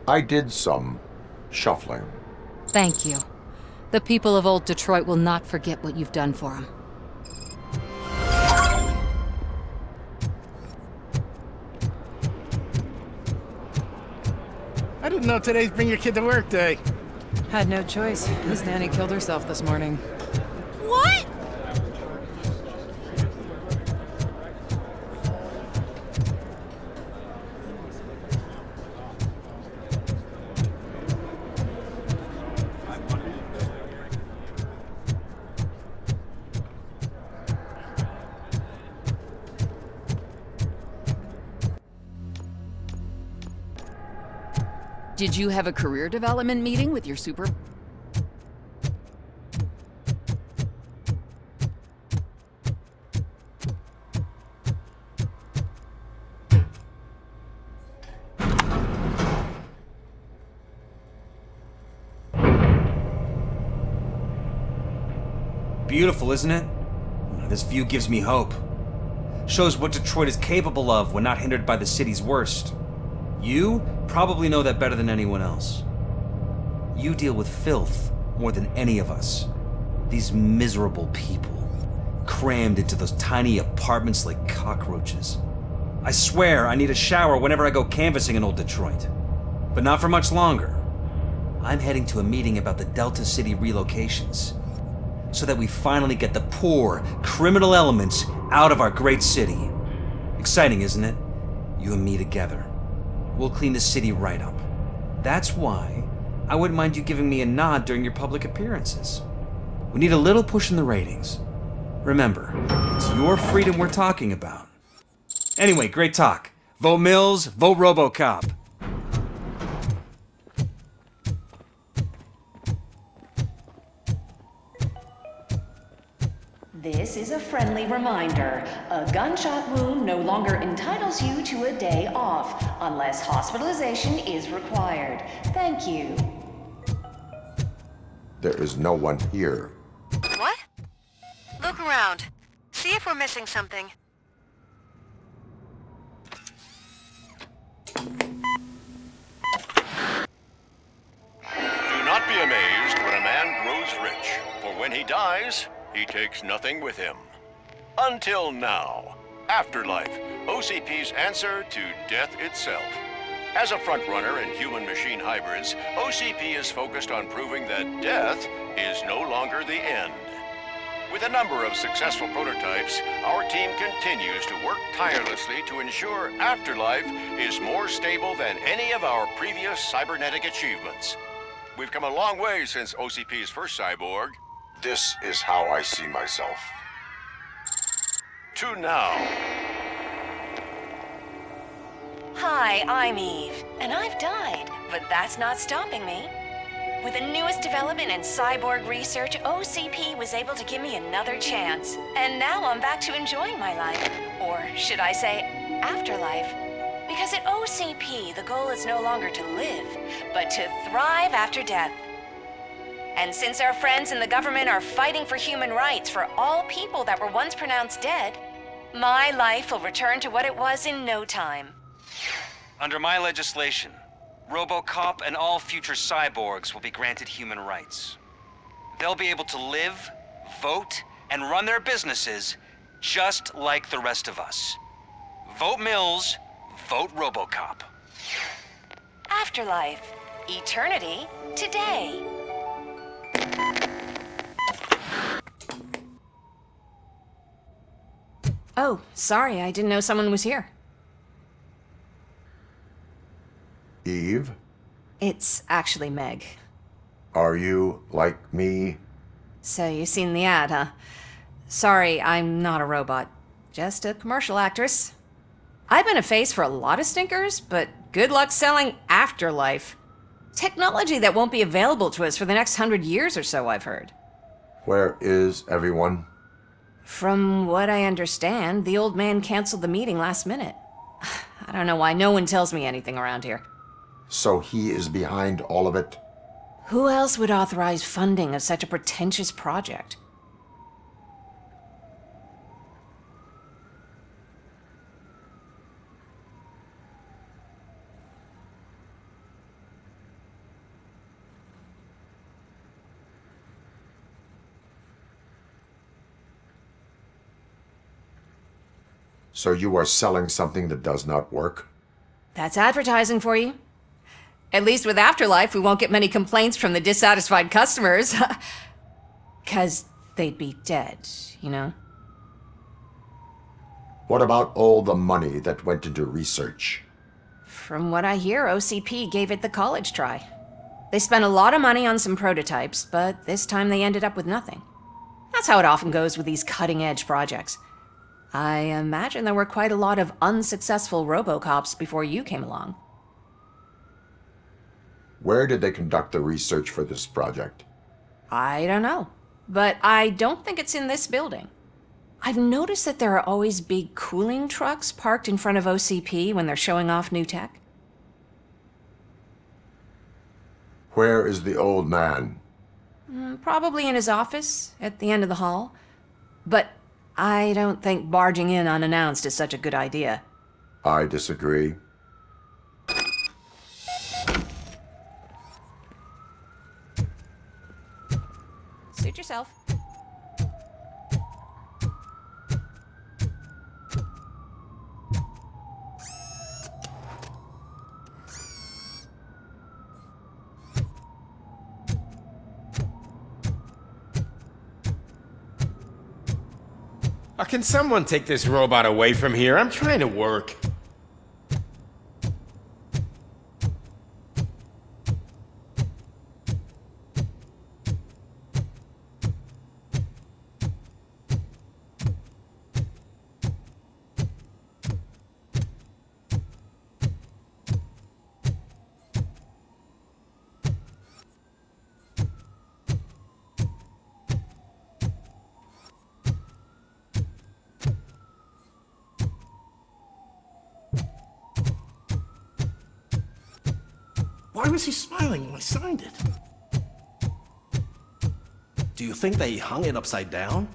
I did some shuffling. Thank you. The people of old Detroit will not forget what you've done for them. I didn't know today's Bring Your Kid to Work Day. Had no choice. His nanny killed herself this morning. What? Did you have a career development meeting with your super... Beautiful, isn't it? This view gives me hope. Shows what Detroit is capable of when not hindered by the city's worst. You probably know that better than anyone else. You deal with filth more than any of us. These miserable people, crammed into those tiny apartments like cockroaches. I swear I need a shower whenever I go canvassing in old Detroit. But not for much longer. I'm heading to a meeting about the Delta City relocations, so that we finally get the poor, criminal elements out of our great city. Exciting, isn't it? You and me together. We'll clean the city right up. That's why I wouldn't mind you giving me a nod during your public appearances. We need a little push in the ratings. Remember, it's your freedom we're talking about. Anyway, great talk. Vote Mills, vote Robocop. This is a friendly reminder. A gunshot wound no longer entitles you to a day off, unless hospitalization is required. Thank you. There is no one here. What? Look around. See if we're missing something. Do not be amazed when a man grows rich, for when he dies, he takes nothing with him. Until now. Afterlife, OCP's answer to death itself. As a frontrunner in human-machine hybrids, OCP is focused on proving that death is no longer the end. With a number of successful prototypes, our team continues to work tirelessly to ensure Afterlife is more stable than any of our previous cybernetic achievements. We've come a long way since OCP's first cyborg. This is how I see myself. To now. Hi, I'm Eve, and I've died, but that's not stopping me. With the newest development in cyborg research, OCP was able to give me another chance. And now I'm back to enjoying my life. Or should I say, afterlife? Because at OCP, the goal is no longer to live, but to thrive after death. And since our friends in the government are fighting for human rights for all people that were once pronounced dead, my life will return to what it was in no time. Under my legislation, Robocop and all future cyborgs will be granted human rights. They'll be able to live, vote, and run their businesses just like the rest of us. Vote Mills, vote Robocop. Afterlife. Eternity. Today. Oh, sorry, I didn't know someone was here. Eve, It's actually Meg. are you like me? So you've seen the ad, huh? Sorry, I'm not a robot. Just a commercial actress. I've been a face for a lot of stinkers, but good luck selling Afterlife. Technology that won't be available to us for the next 100 years or so, I've heard. Where is everyone? From what I understand, the old man canceled the meeting last minute. I don't know why no one tells me anything around here. So he is behind all of it? Who else would authorize funding of such a pretentious project? So you are selling something that does not work? That's advertising for you. At least with Afterlife, we won't get many complaints from the dissatisfied customers. 'Cause they'd be dead, you know? What about all the money that went into research? From what I hear, OCP gave it the college try. They spent a lot of money on some prototypes, but this time they ended up with nothing. That's how it often goes with these cutting-edge projects. I imagine there were quite a lot of unsuccessful Robocops before you came along. Where did they conduct the research for this project? I don't know, but I don't think it's in this building. I've noticed that there are always big cooling trucks parked in front of OCP when they're showing off new tech. Where is the old man? Probably in his office, at the end of the hall. But I don't think barging in unannounced is such a good idea. I disagree. Suit yourself. Can someone take this robot away from here? I'm trying to work. Why was he smiling when I signed it? Do you think they hung it upside down?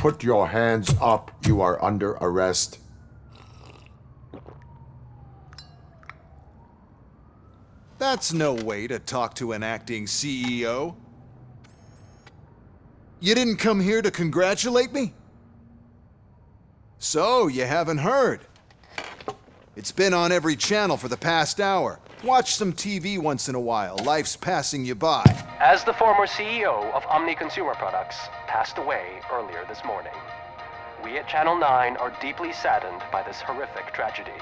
Put your hands up. You are under arrest. That's no way to talk to an acting CEO. You didn't come here to congratulate me? So, you haven't heard. It's been on every channel for the past hour. Watch some TV once in a while. Life's passing you by. As the former CEO of Omni Consumer Products passed away earlier this morning, we at Channel 9 are deeply saddened by this horrific tragedy.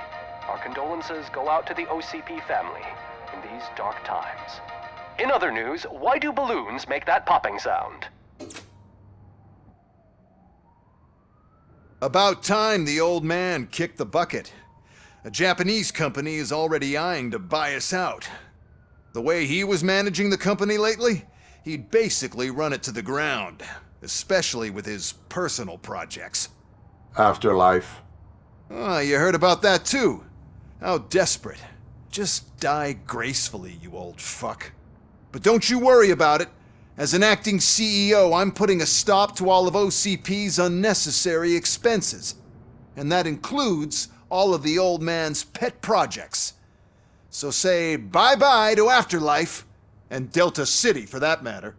Our condolences go out to the OCP family in these dark times. In other news, why do balloons make that popping sound? About time the old man kicked the bucket. A Japanese company is already eyeing to buy us out. The way he was managing the company lately, he'd basically run it to the ground, especially with his personal projects. Afterlife. Ah, you heard about that too. How desperate. Just die gracefully, you old fuck. But don't you worry about it. As an acting CEO, I'm putting a stop to all of OCP's unnecessary expenses. And that includes all of the old man's pet projects. So say bye-bye to Afterlife, and Delta City for that matter.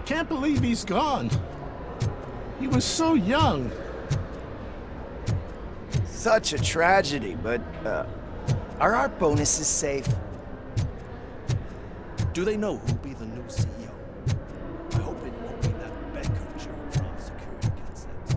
can't believe he's gone. He was so young. Such a tragedy, but, are our bonuses safe? Do they know who'll be the new CEO? I hope it won't be that Becco jerk from Security Concepts.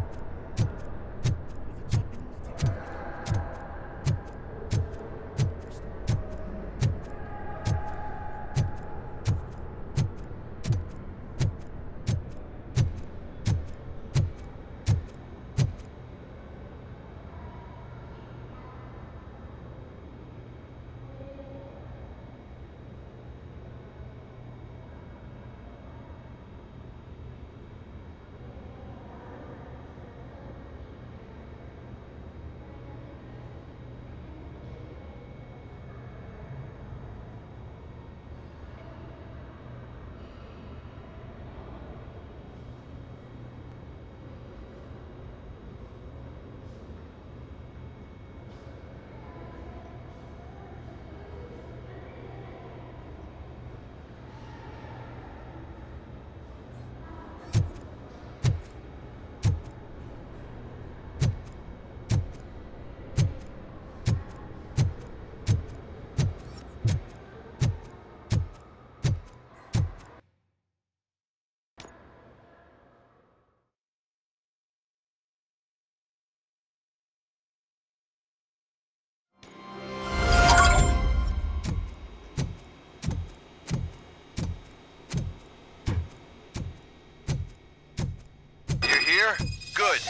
Here? Good.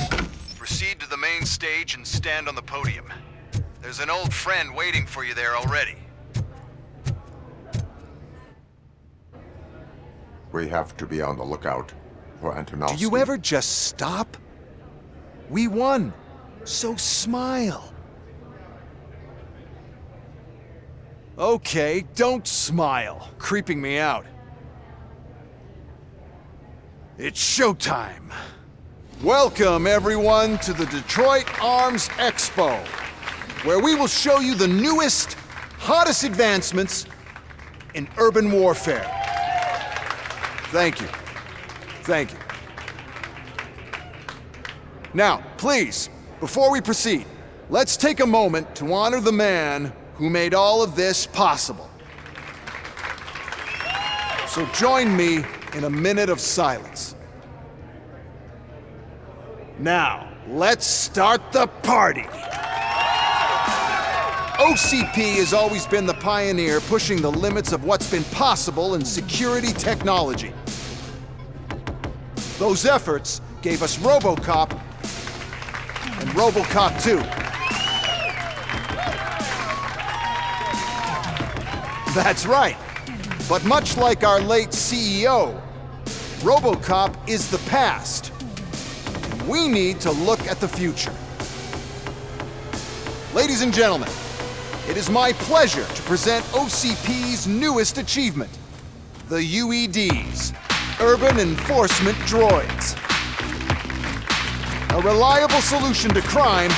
Proceed to the main stage and stand on the podium. There's an old friend waiting for you there already. We have to be on the lookout for Antonovsky. Do you ever just stop? We won, so smile. Okay, don't smile. Creeping me out. It's showtime. Welcome, everyone, to the Detroit Arms Expo, where we will show you the newest, hottest advancements in urban warfare. Thank you. Thank you. Now, please, before we proceed, let's take a moment to honor the man who made all of this possible. So join me in a minute of silence. Now, let's start the party! OCP has always been the pioneer pushing the limits of what's been possible in security technology. Those efforts gave us Robocop and Robocop 2. That's right. But much like our late CEO, Robocop is the past. We need to look at the future. Ladies and gentlemen, it is my pleasure to present OCP's newest achievement, the UEDs, Urban Enforcement Droids. A reliable solution to crime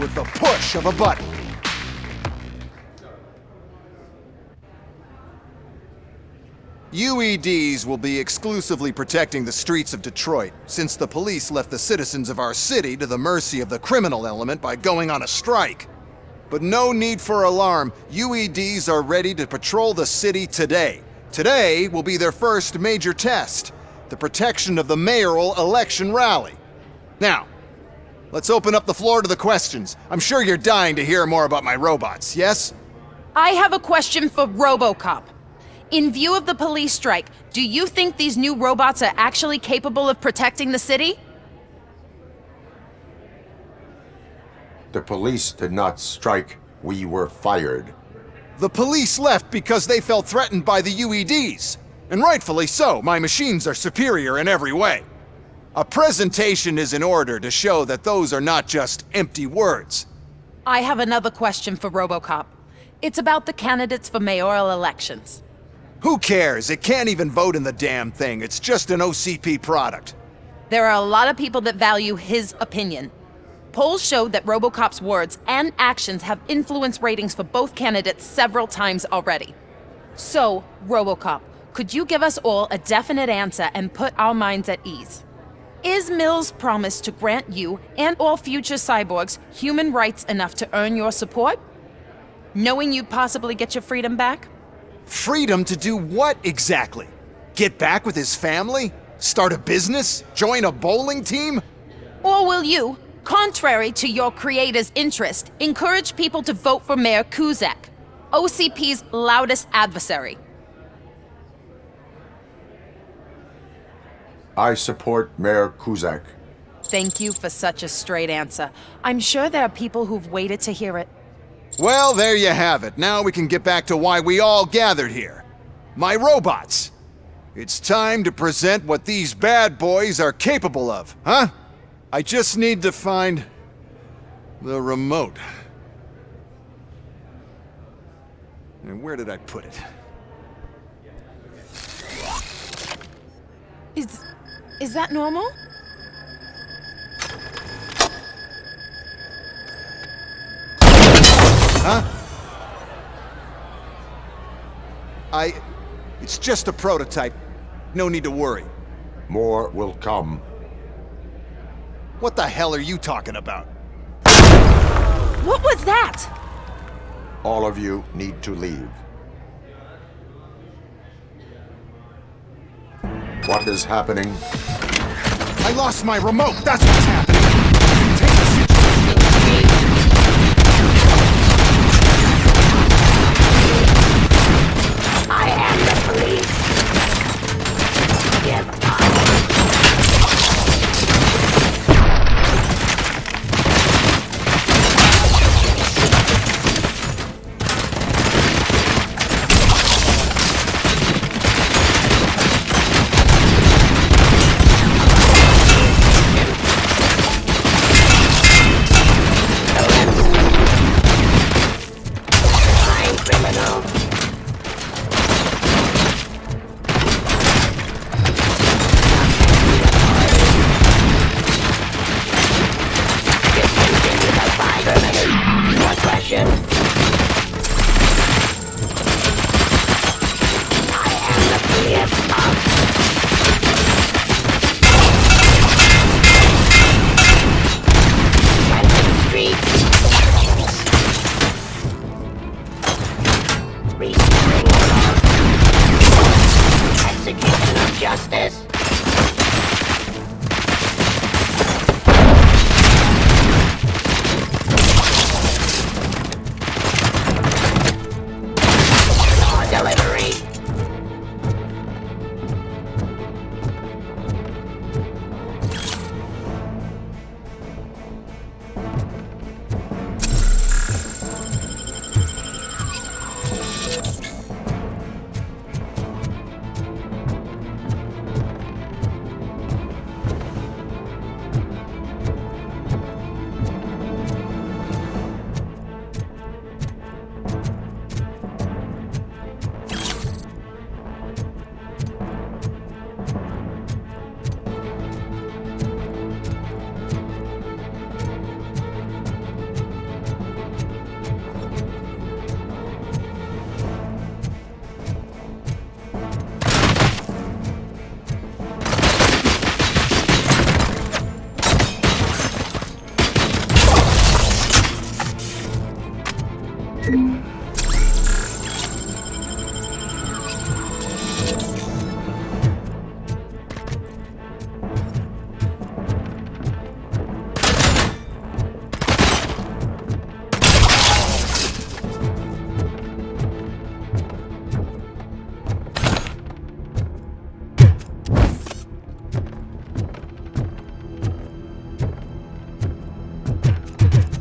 with the push of a button. UEDs will be exclusively protecting the streets of Detroit, since the police left the citizens of our city to the mercy of the criminal element by going on a strike. But no need for alarm. UEDs are ready to patrol the city today. Today will be their first major test, the protection of the mayoral election rally. Now, let's open up the floor to the questions. I'm sure you're dying to hear more about my robots, yes? I have a question for Robocop. In view of the police strike, do you think these new robots are actually capable of protecting the city? The police did not strike. We were fired. The police left because they felt threatened by the UEDs. And rightfully so. My machines are superior in every way. A presentation is in order to show that those are not just empty words. I have another question for Robocop. It's about the candidates for mayoral elections. Who cares? It can't even vote in the damn thing. It's just an OCP product. There are a lot of people that value his opinion. Polls show that Robocop's words and actions have influenced ratings for both candidates several times already. So, Robocop, Could you give us all a definite answer and put our minds at ease? Is Mills' promise to grant you and all future cyborgs human rights enough to earn your support? Knowing you'd possibly get your freedom back? Freedom to do what exactly? Get back with his family? Start a business? Join a bowling team? Or will you, contrary to your creator's interest, encourage people to vote for Mayor Kuzak, OCP's loudest adversary? I support Mayor Kuzak. Thank you for such a straight answer. I'm sure there are people who've waited to hear it. Well, there you have it. Now we can get back to why we all gathered here. My robots. It's time to present what these bad boys are capable of, huh? I just need to find the remote. And where did I put it? Is that normal? Huh? It's just a prototype. No need to worry. More will come. What the hell are you talking about? What was that? All of you need to leave. What is happening? I lost my remote! That's what's happening! Take the situation. I am the police. Give up.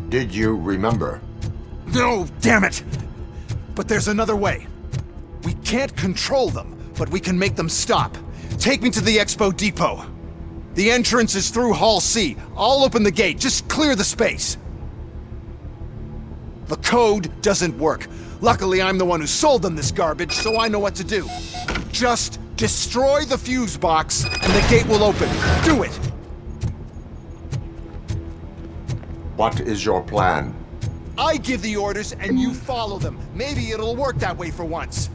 Did you remember? No, damn it! But there's another way. We can't control them, but we can make them stop. Take me to the Expo Depot. The entrance is through Hall C. I'll open the gate. Just clear the space. The code doesn't work. Luckily, I'm the one who sold them this garbage, so I know what to do. Just destroy the fuse box, and the gate will open. Do it! What is your plan? I give the orders, and you follow them. Maybe it'll work that way for once.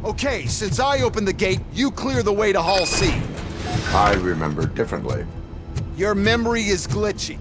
Okay, since I opened the gate, you clear the way to Hall C. I remember differently. Your memory is glitchy.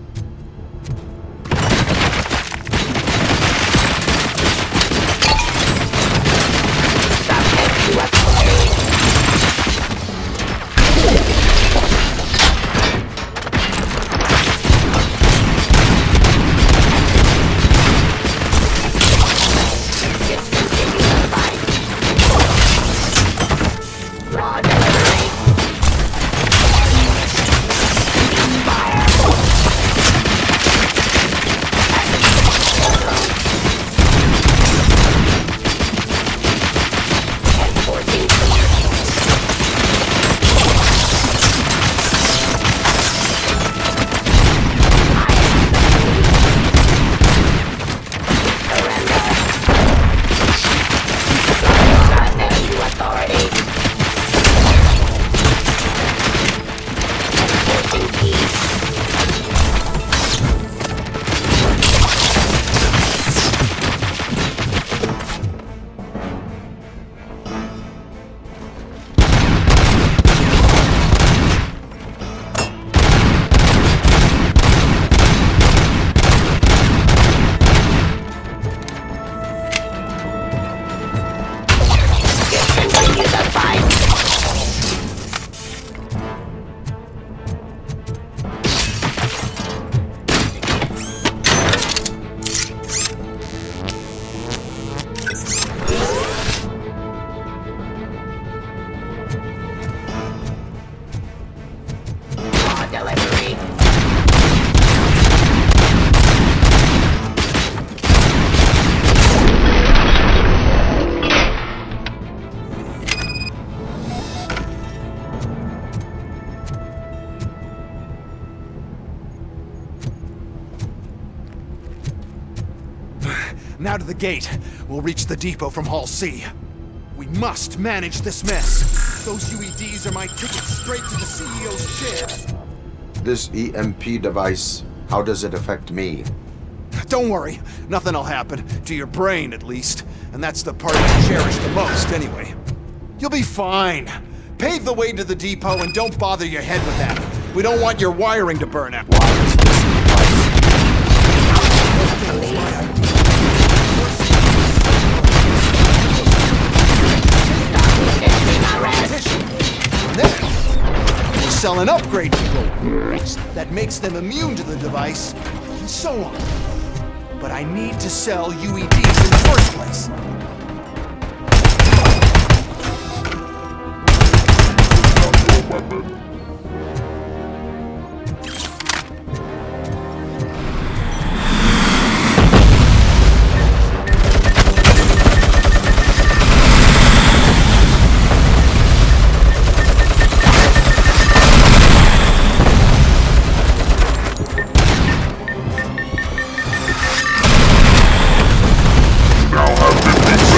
Now to the gate. We'll reach the depot from Hall C. We must manage this mess. Those UEDs are my ticket straight to the CEO's chair. This EMP device, how does it affect me? Don't worry, nothing'll happen. To your brain, at least. And that's the part you cherish the most, anyway. You'll be fine. Pave the way to the depot and don't bother your head with that. We don't want your wiring to burn out. Why is this Then, we'll sell an upgrade to gold that makes them immune to the device, and so on. But I need to sell UEDs in the first place. Now have been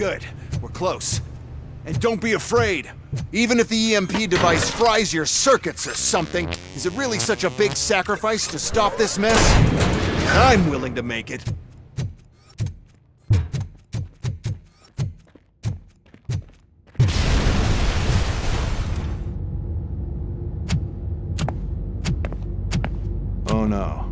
Good. We're close. And don't be afraid. Even if the EMP device fries your circuits or something, is it really such a big sacrifice to stop this mess? I'm willing to make it. Oh no.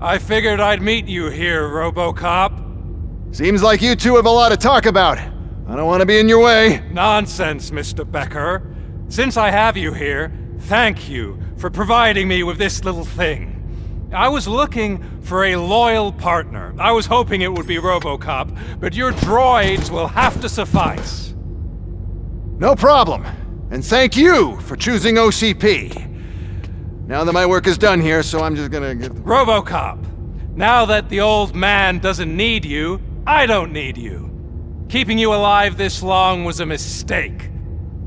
I figured I'd meet you here, Robocop. Seems like you two have a lot to talk about. I don't want to be in your way. Nonsense, Mr. Becker. Since I have you here, thank you for providing me with this little thing. I was looking for a loyal partner. I was hoping it would be Robocop, but your droids will have to suffice. No problem. And thank you for choosing OCP. Now that my work is done here, so I'm just gonna get... Robocop, now that the old man doesn't need you, I don't need you. Keeping you alive this long was a mistake.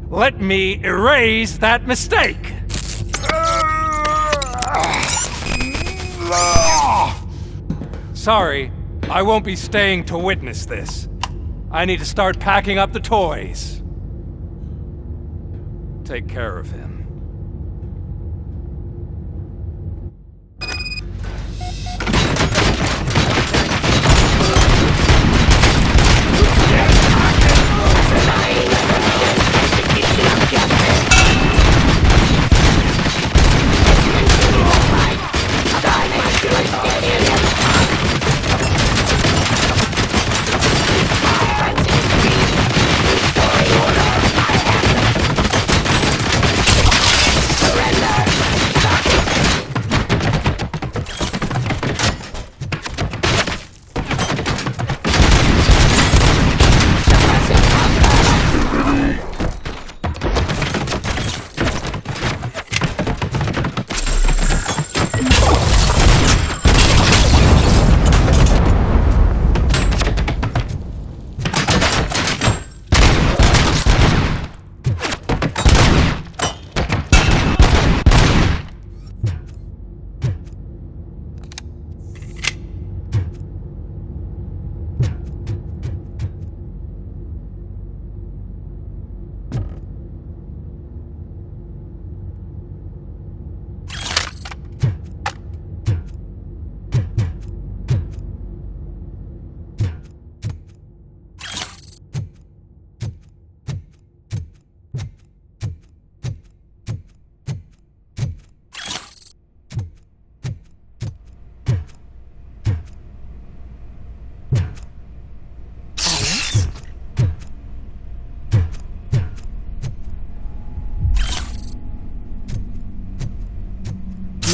Let me erase that mistake! Sorry, I won't be staying to witness this. I need to start packing up the toys. Take care of him.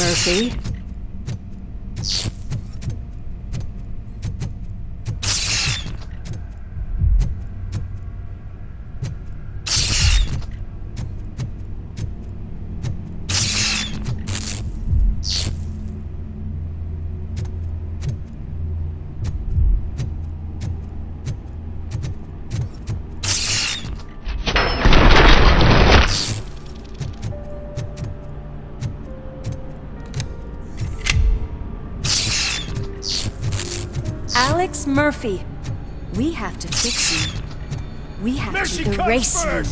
Murphy? Alex Murphy, we have to fix you. We have to erase you.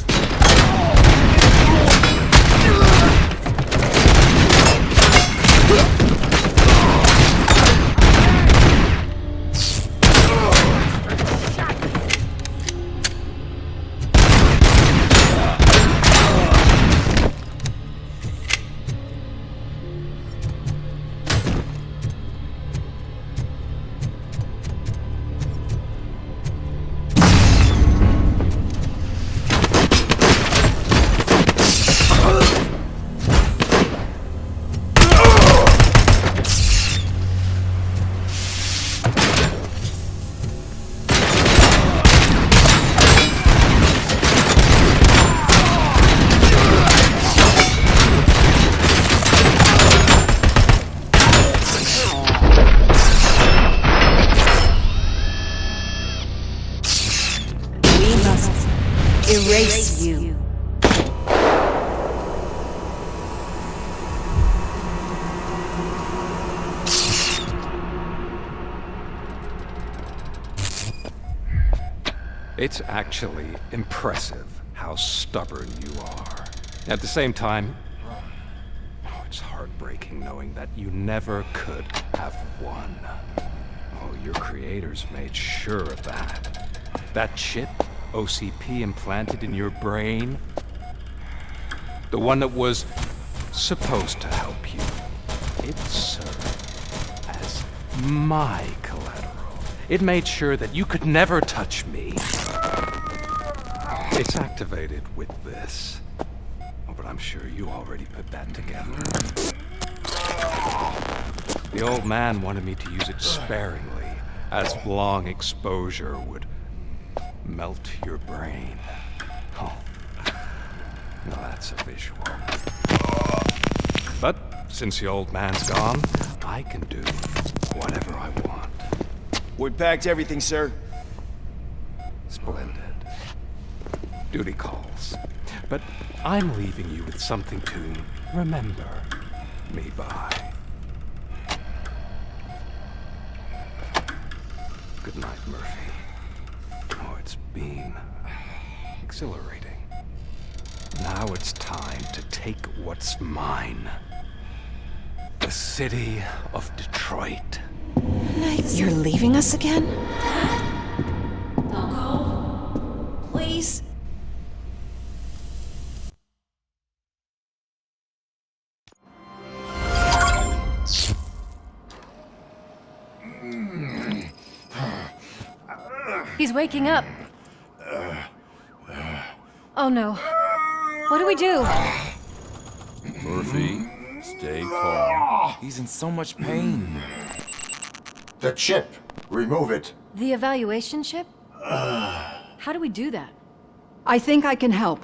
It's actually impressive how stubborn you are. At the same time, it's heartbreaking knowing that you never could have won. Oh, your creators made sure of that. That chip OCP implanted in your brain, the one that was supposed to help you, it served as my collateral. It made sure that you could never touch me. It's activated with this. Oh, but I'm sure you already put that together. The old man wanted me to use it sparingly, as long exposure would melt your brain. Oh, now that's a visual. But since the old man's gone, I can do whatever I want. We packed everything, sir. Splendid. Duty calls. But I'm leaving you with something to remember me by. Good night, Murphy. Oh, it's been exhilarating. Now it's time to take what's mine. The city of Detroit. You're leaving us again? Don't go. Please. He's waking up. Oh no. What do we do? Murphy, stay calm. He's in so much pain. The chip. Remove it. The evaluation chip? How do we do that? I think I can help.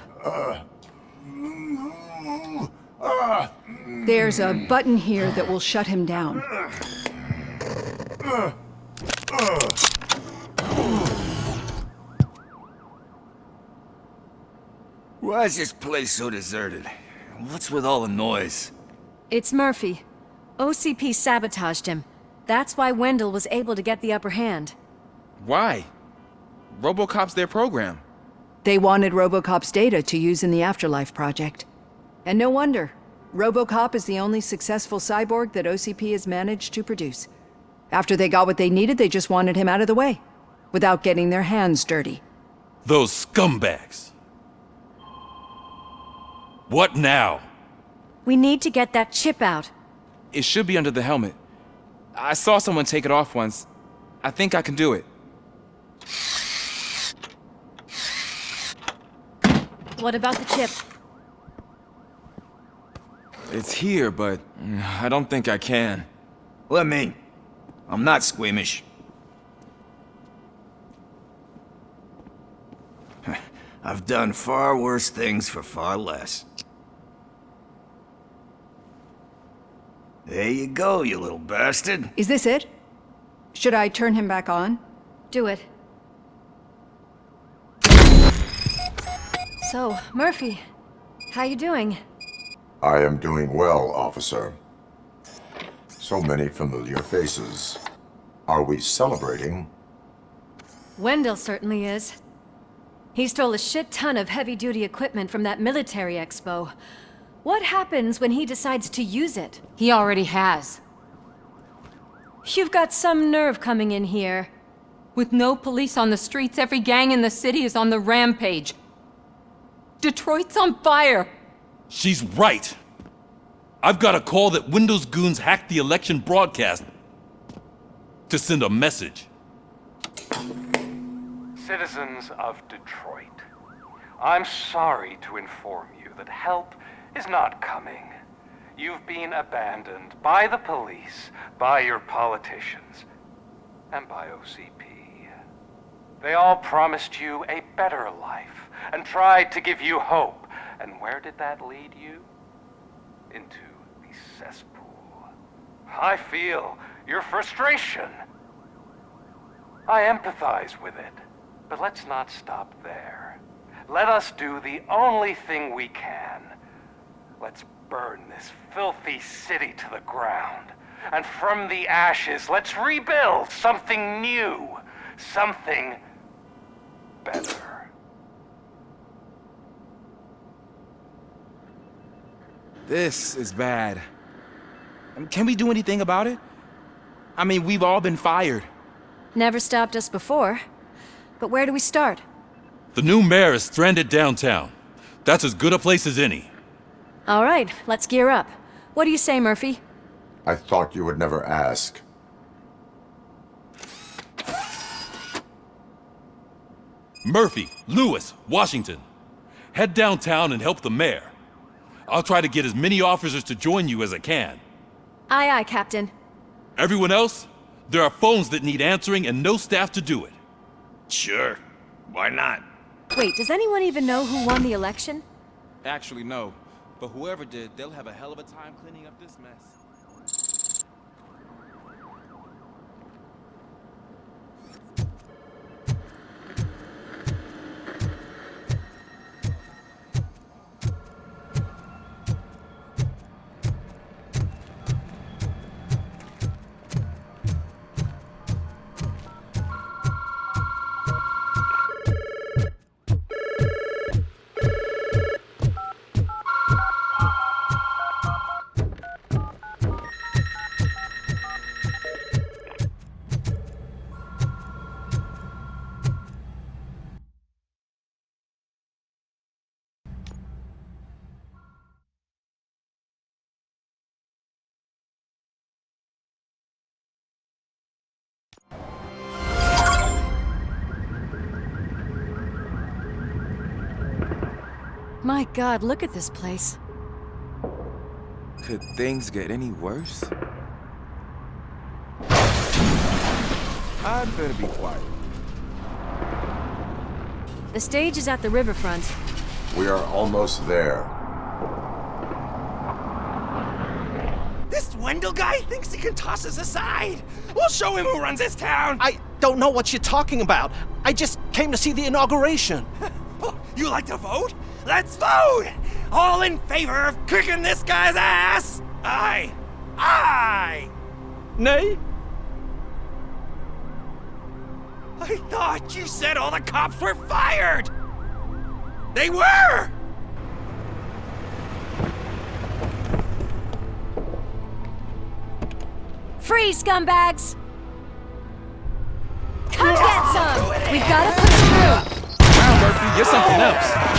There's a button here that will shut him down. Why is this place so deserted? What's with all the noise? It's Murphy. OCP sabotaged him. That's why Wendell was able to get the upper hand. Why? Robocop's their program. They wanted Robocop's data to use in the Afterlife project. And no wonder. Robocop is the only successful cyborg that OCP has managed to produce. After they got what they needed, they just wanted him out of the way, without getting their hands dirty. Those scumbags. What now? We need to get that chip out. It should be under the helmet. I saw someone take it off once. I think I can do it. What about the chip? It's here, but I don't think I can. Let me. I'm not squeamish. I've done far worse things for far less. There you go, you little bastard. Is this it? Should I turn him back on? Do it. So, Murphy, how you doing? I am doing well, officer. So many familiar faces. Are we celebrating? Wendell certainly is. He stole a shit ton of heavy-duty equipment from that military expo. What happens when he decides to use it? He already has. You've got some nerve coming in here. With no police on the streets, every gang in the city is on the rampage. Detroit's on fire! She's right. I've got a call that Windows goons hacked the election broadcast to send a message. Citizens of Detroit, I'm sorry to inform you that help is not coming. You've been abandoned by the police, by your politicians, and by OCP. They all promised you a better life and tried to give you hope. And where did that lead you? Into the cesspool. I feel your frustration. I empathize with it. But let's not stop there. Let us do the only thing we can. Let's burn this filthy city to the ground. And from the ashes, let's rebuild something new. Something better. This is bad. Can we do anything about it? I mean, we've all been fired. Never stopped us before. But where do we start? The new mayor is stranded downtown. That's as good a place as any. All right, let's gear up. What do you say, Murphy? I thought you would never ask. Murphy, Lewis, Washington. Head downtown and help the mayor. I'll try to get as many officers to join you as I can. Aye, aye, Captain. Everyone else? There are phones that need answering and no staff to do it. Sure. Why not? Wait, does anyone even know who won the election? Actually, no. But whoever did, they'll have a hell of a time cleaning up this mess. My God, look at this place. Could things get any worse? I'd better be quiet. The stage is at the riverfront. We are almost there. This Wendell guy thinks he can toss us aside. We'll show him who runs this town. I don't know what you're talking about. I just came to see the inauguration. Oh, you like to vote? Let's vote! All in favor of kicking this guy's ass? Aye. Aye! Nay? I thought you said all the cops were fired! They were! Freeze, scumbags! Come get some! We've gotta push through! Wow, Murphy, you're something else.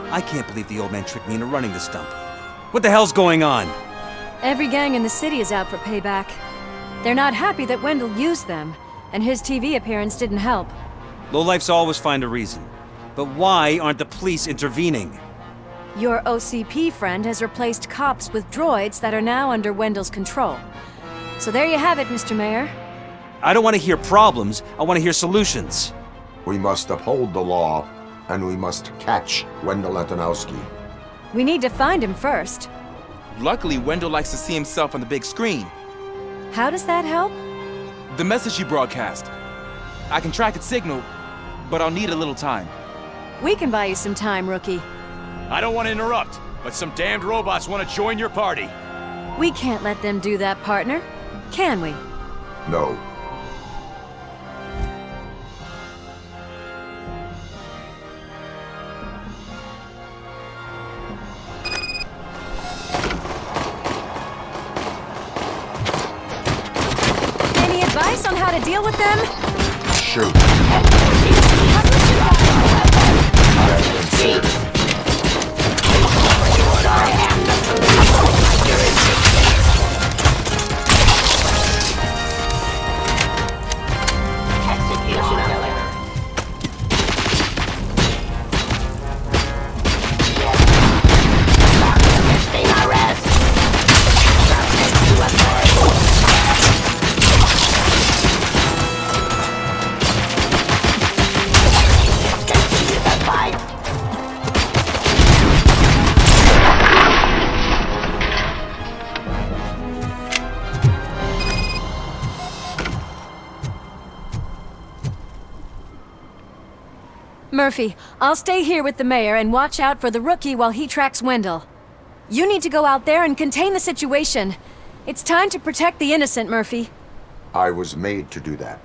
I can't believe the old man tricked me into running the stump. What the hell's going on? Every gang in the city is out for payback. They're not happy that Wendell used them, and his TV appearance didn't help. Lowlifes always find a reason. But why aren't the police intervening? Your OCP friend has replaced cops with droids that are now under Wendell's control. So there you have it, Mr. Mayor. I don't want to hear problems, I want to hear solutions. We must uphold the law, and we must catch Wendell Antonowski. We need to find him first. Luckily, Wendell likes to see himself on the big screen. How does that help? The message he broadcast. I can track its signal, but I'll need a little time. We can buy you some time, rookie. I don't want to interrupt, but some damned robots want to join your party. We can't let them do that, partner. Can we? No. Any advice on how to deal with them? Shoot. How do we shoot? Murphy, I'll stay here with the mayor and watch out for the rookie while he tracks Wendell. You need to go out there and contain the situation. It's time to protect the innocent, Murphy. I was made to do that.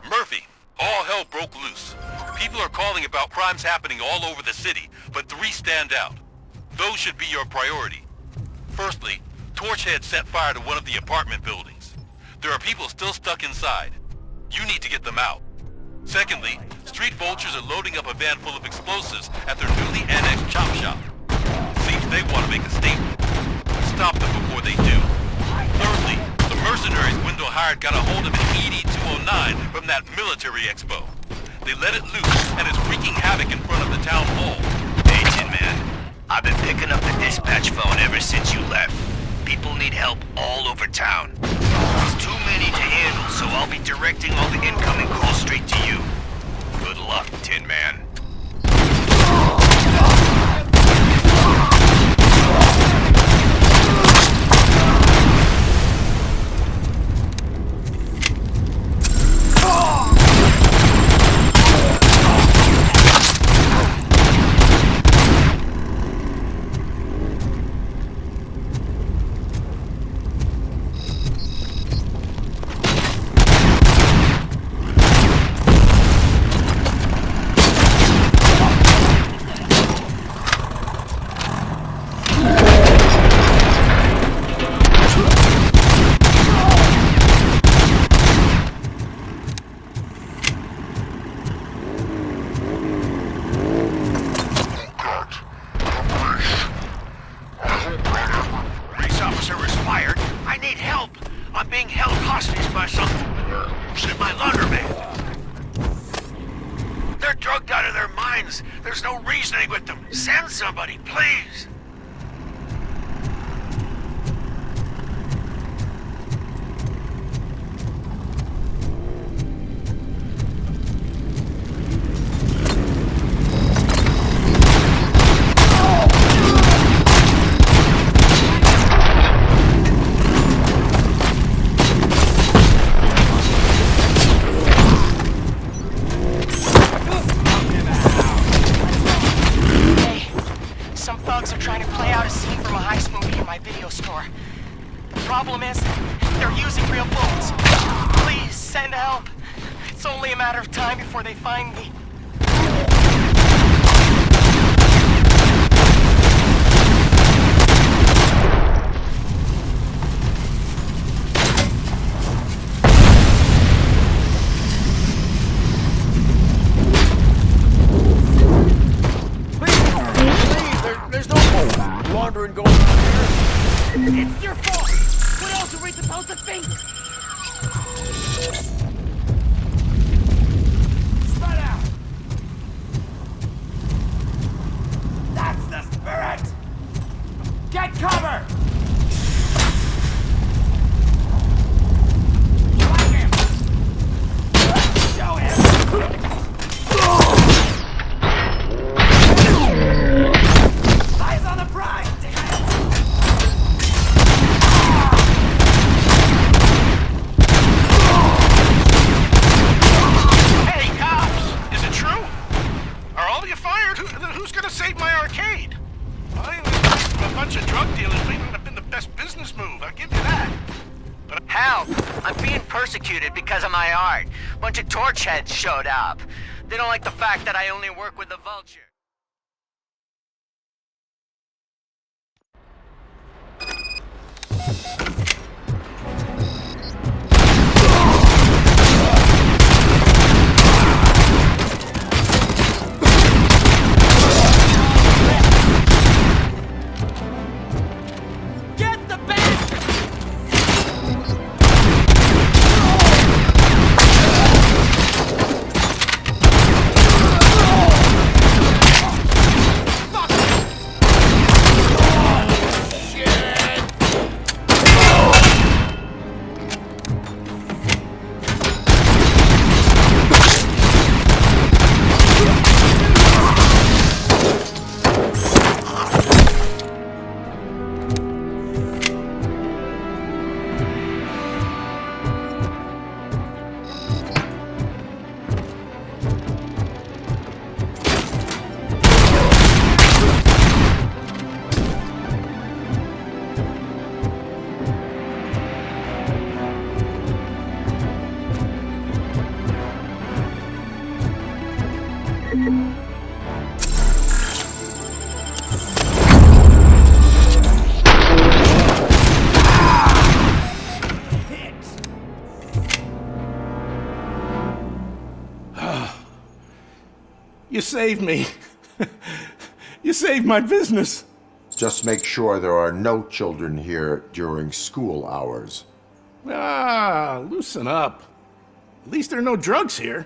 Murphy, all hell broke loose. People are calling about crimes happening all over the city, but 3 stand out. Those should be your priority. Firstly, Torchhead set fire to one of the apartment buildings. There are people still stuck inside. You need to get them out. Secondly, street vultures are loading up a van full of explosives at their newly annexed chop shop. Seems they want to make a statement. Stop them before they do. Thirdly, the mercenaries Wendell hired got a hold of an ED-209 from that military expo. They let it loose and it's wreaking havoc in front of the town hall. Hey, Tin Man. I've been picking up the dispatch phone ever since you left. People need help all over town. There's too many to handle, so I'll be directing all the incoming calls straight to you. Good luck, Tin Man. There's no reasoning with them. Send somebody, please. They find me. There's no more laundering going on here. It's your fault! What else are we supposed to think? Spread out! That's the spirit! Get cover! Like him! Show him! Eyes on the prize! Hey, cops! Is it true? Are all of you fired? Who's gonna save my arcade? A bunch of drug dealers may not have been the best business move, I'll give you that. But Hell, I'm being persecuted because of my art. Bunch of torchheads showed up. They don't like the fact that I only work with the vulture. You saved me. You saved my business. Just make sure there are no children here during school hours. Ah, loosen up. At least there are no drugs here.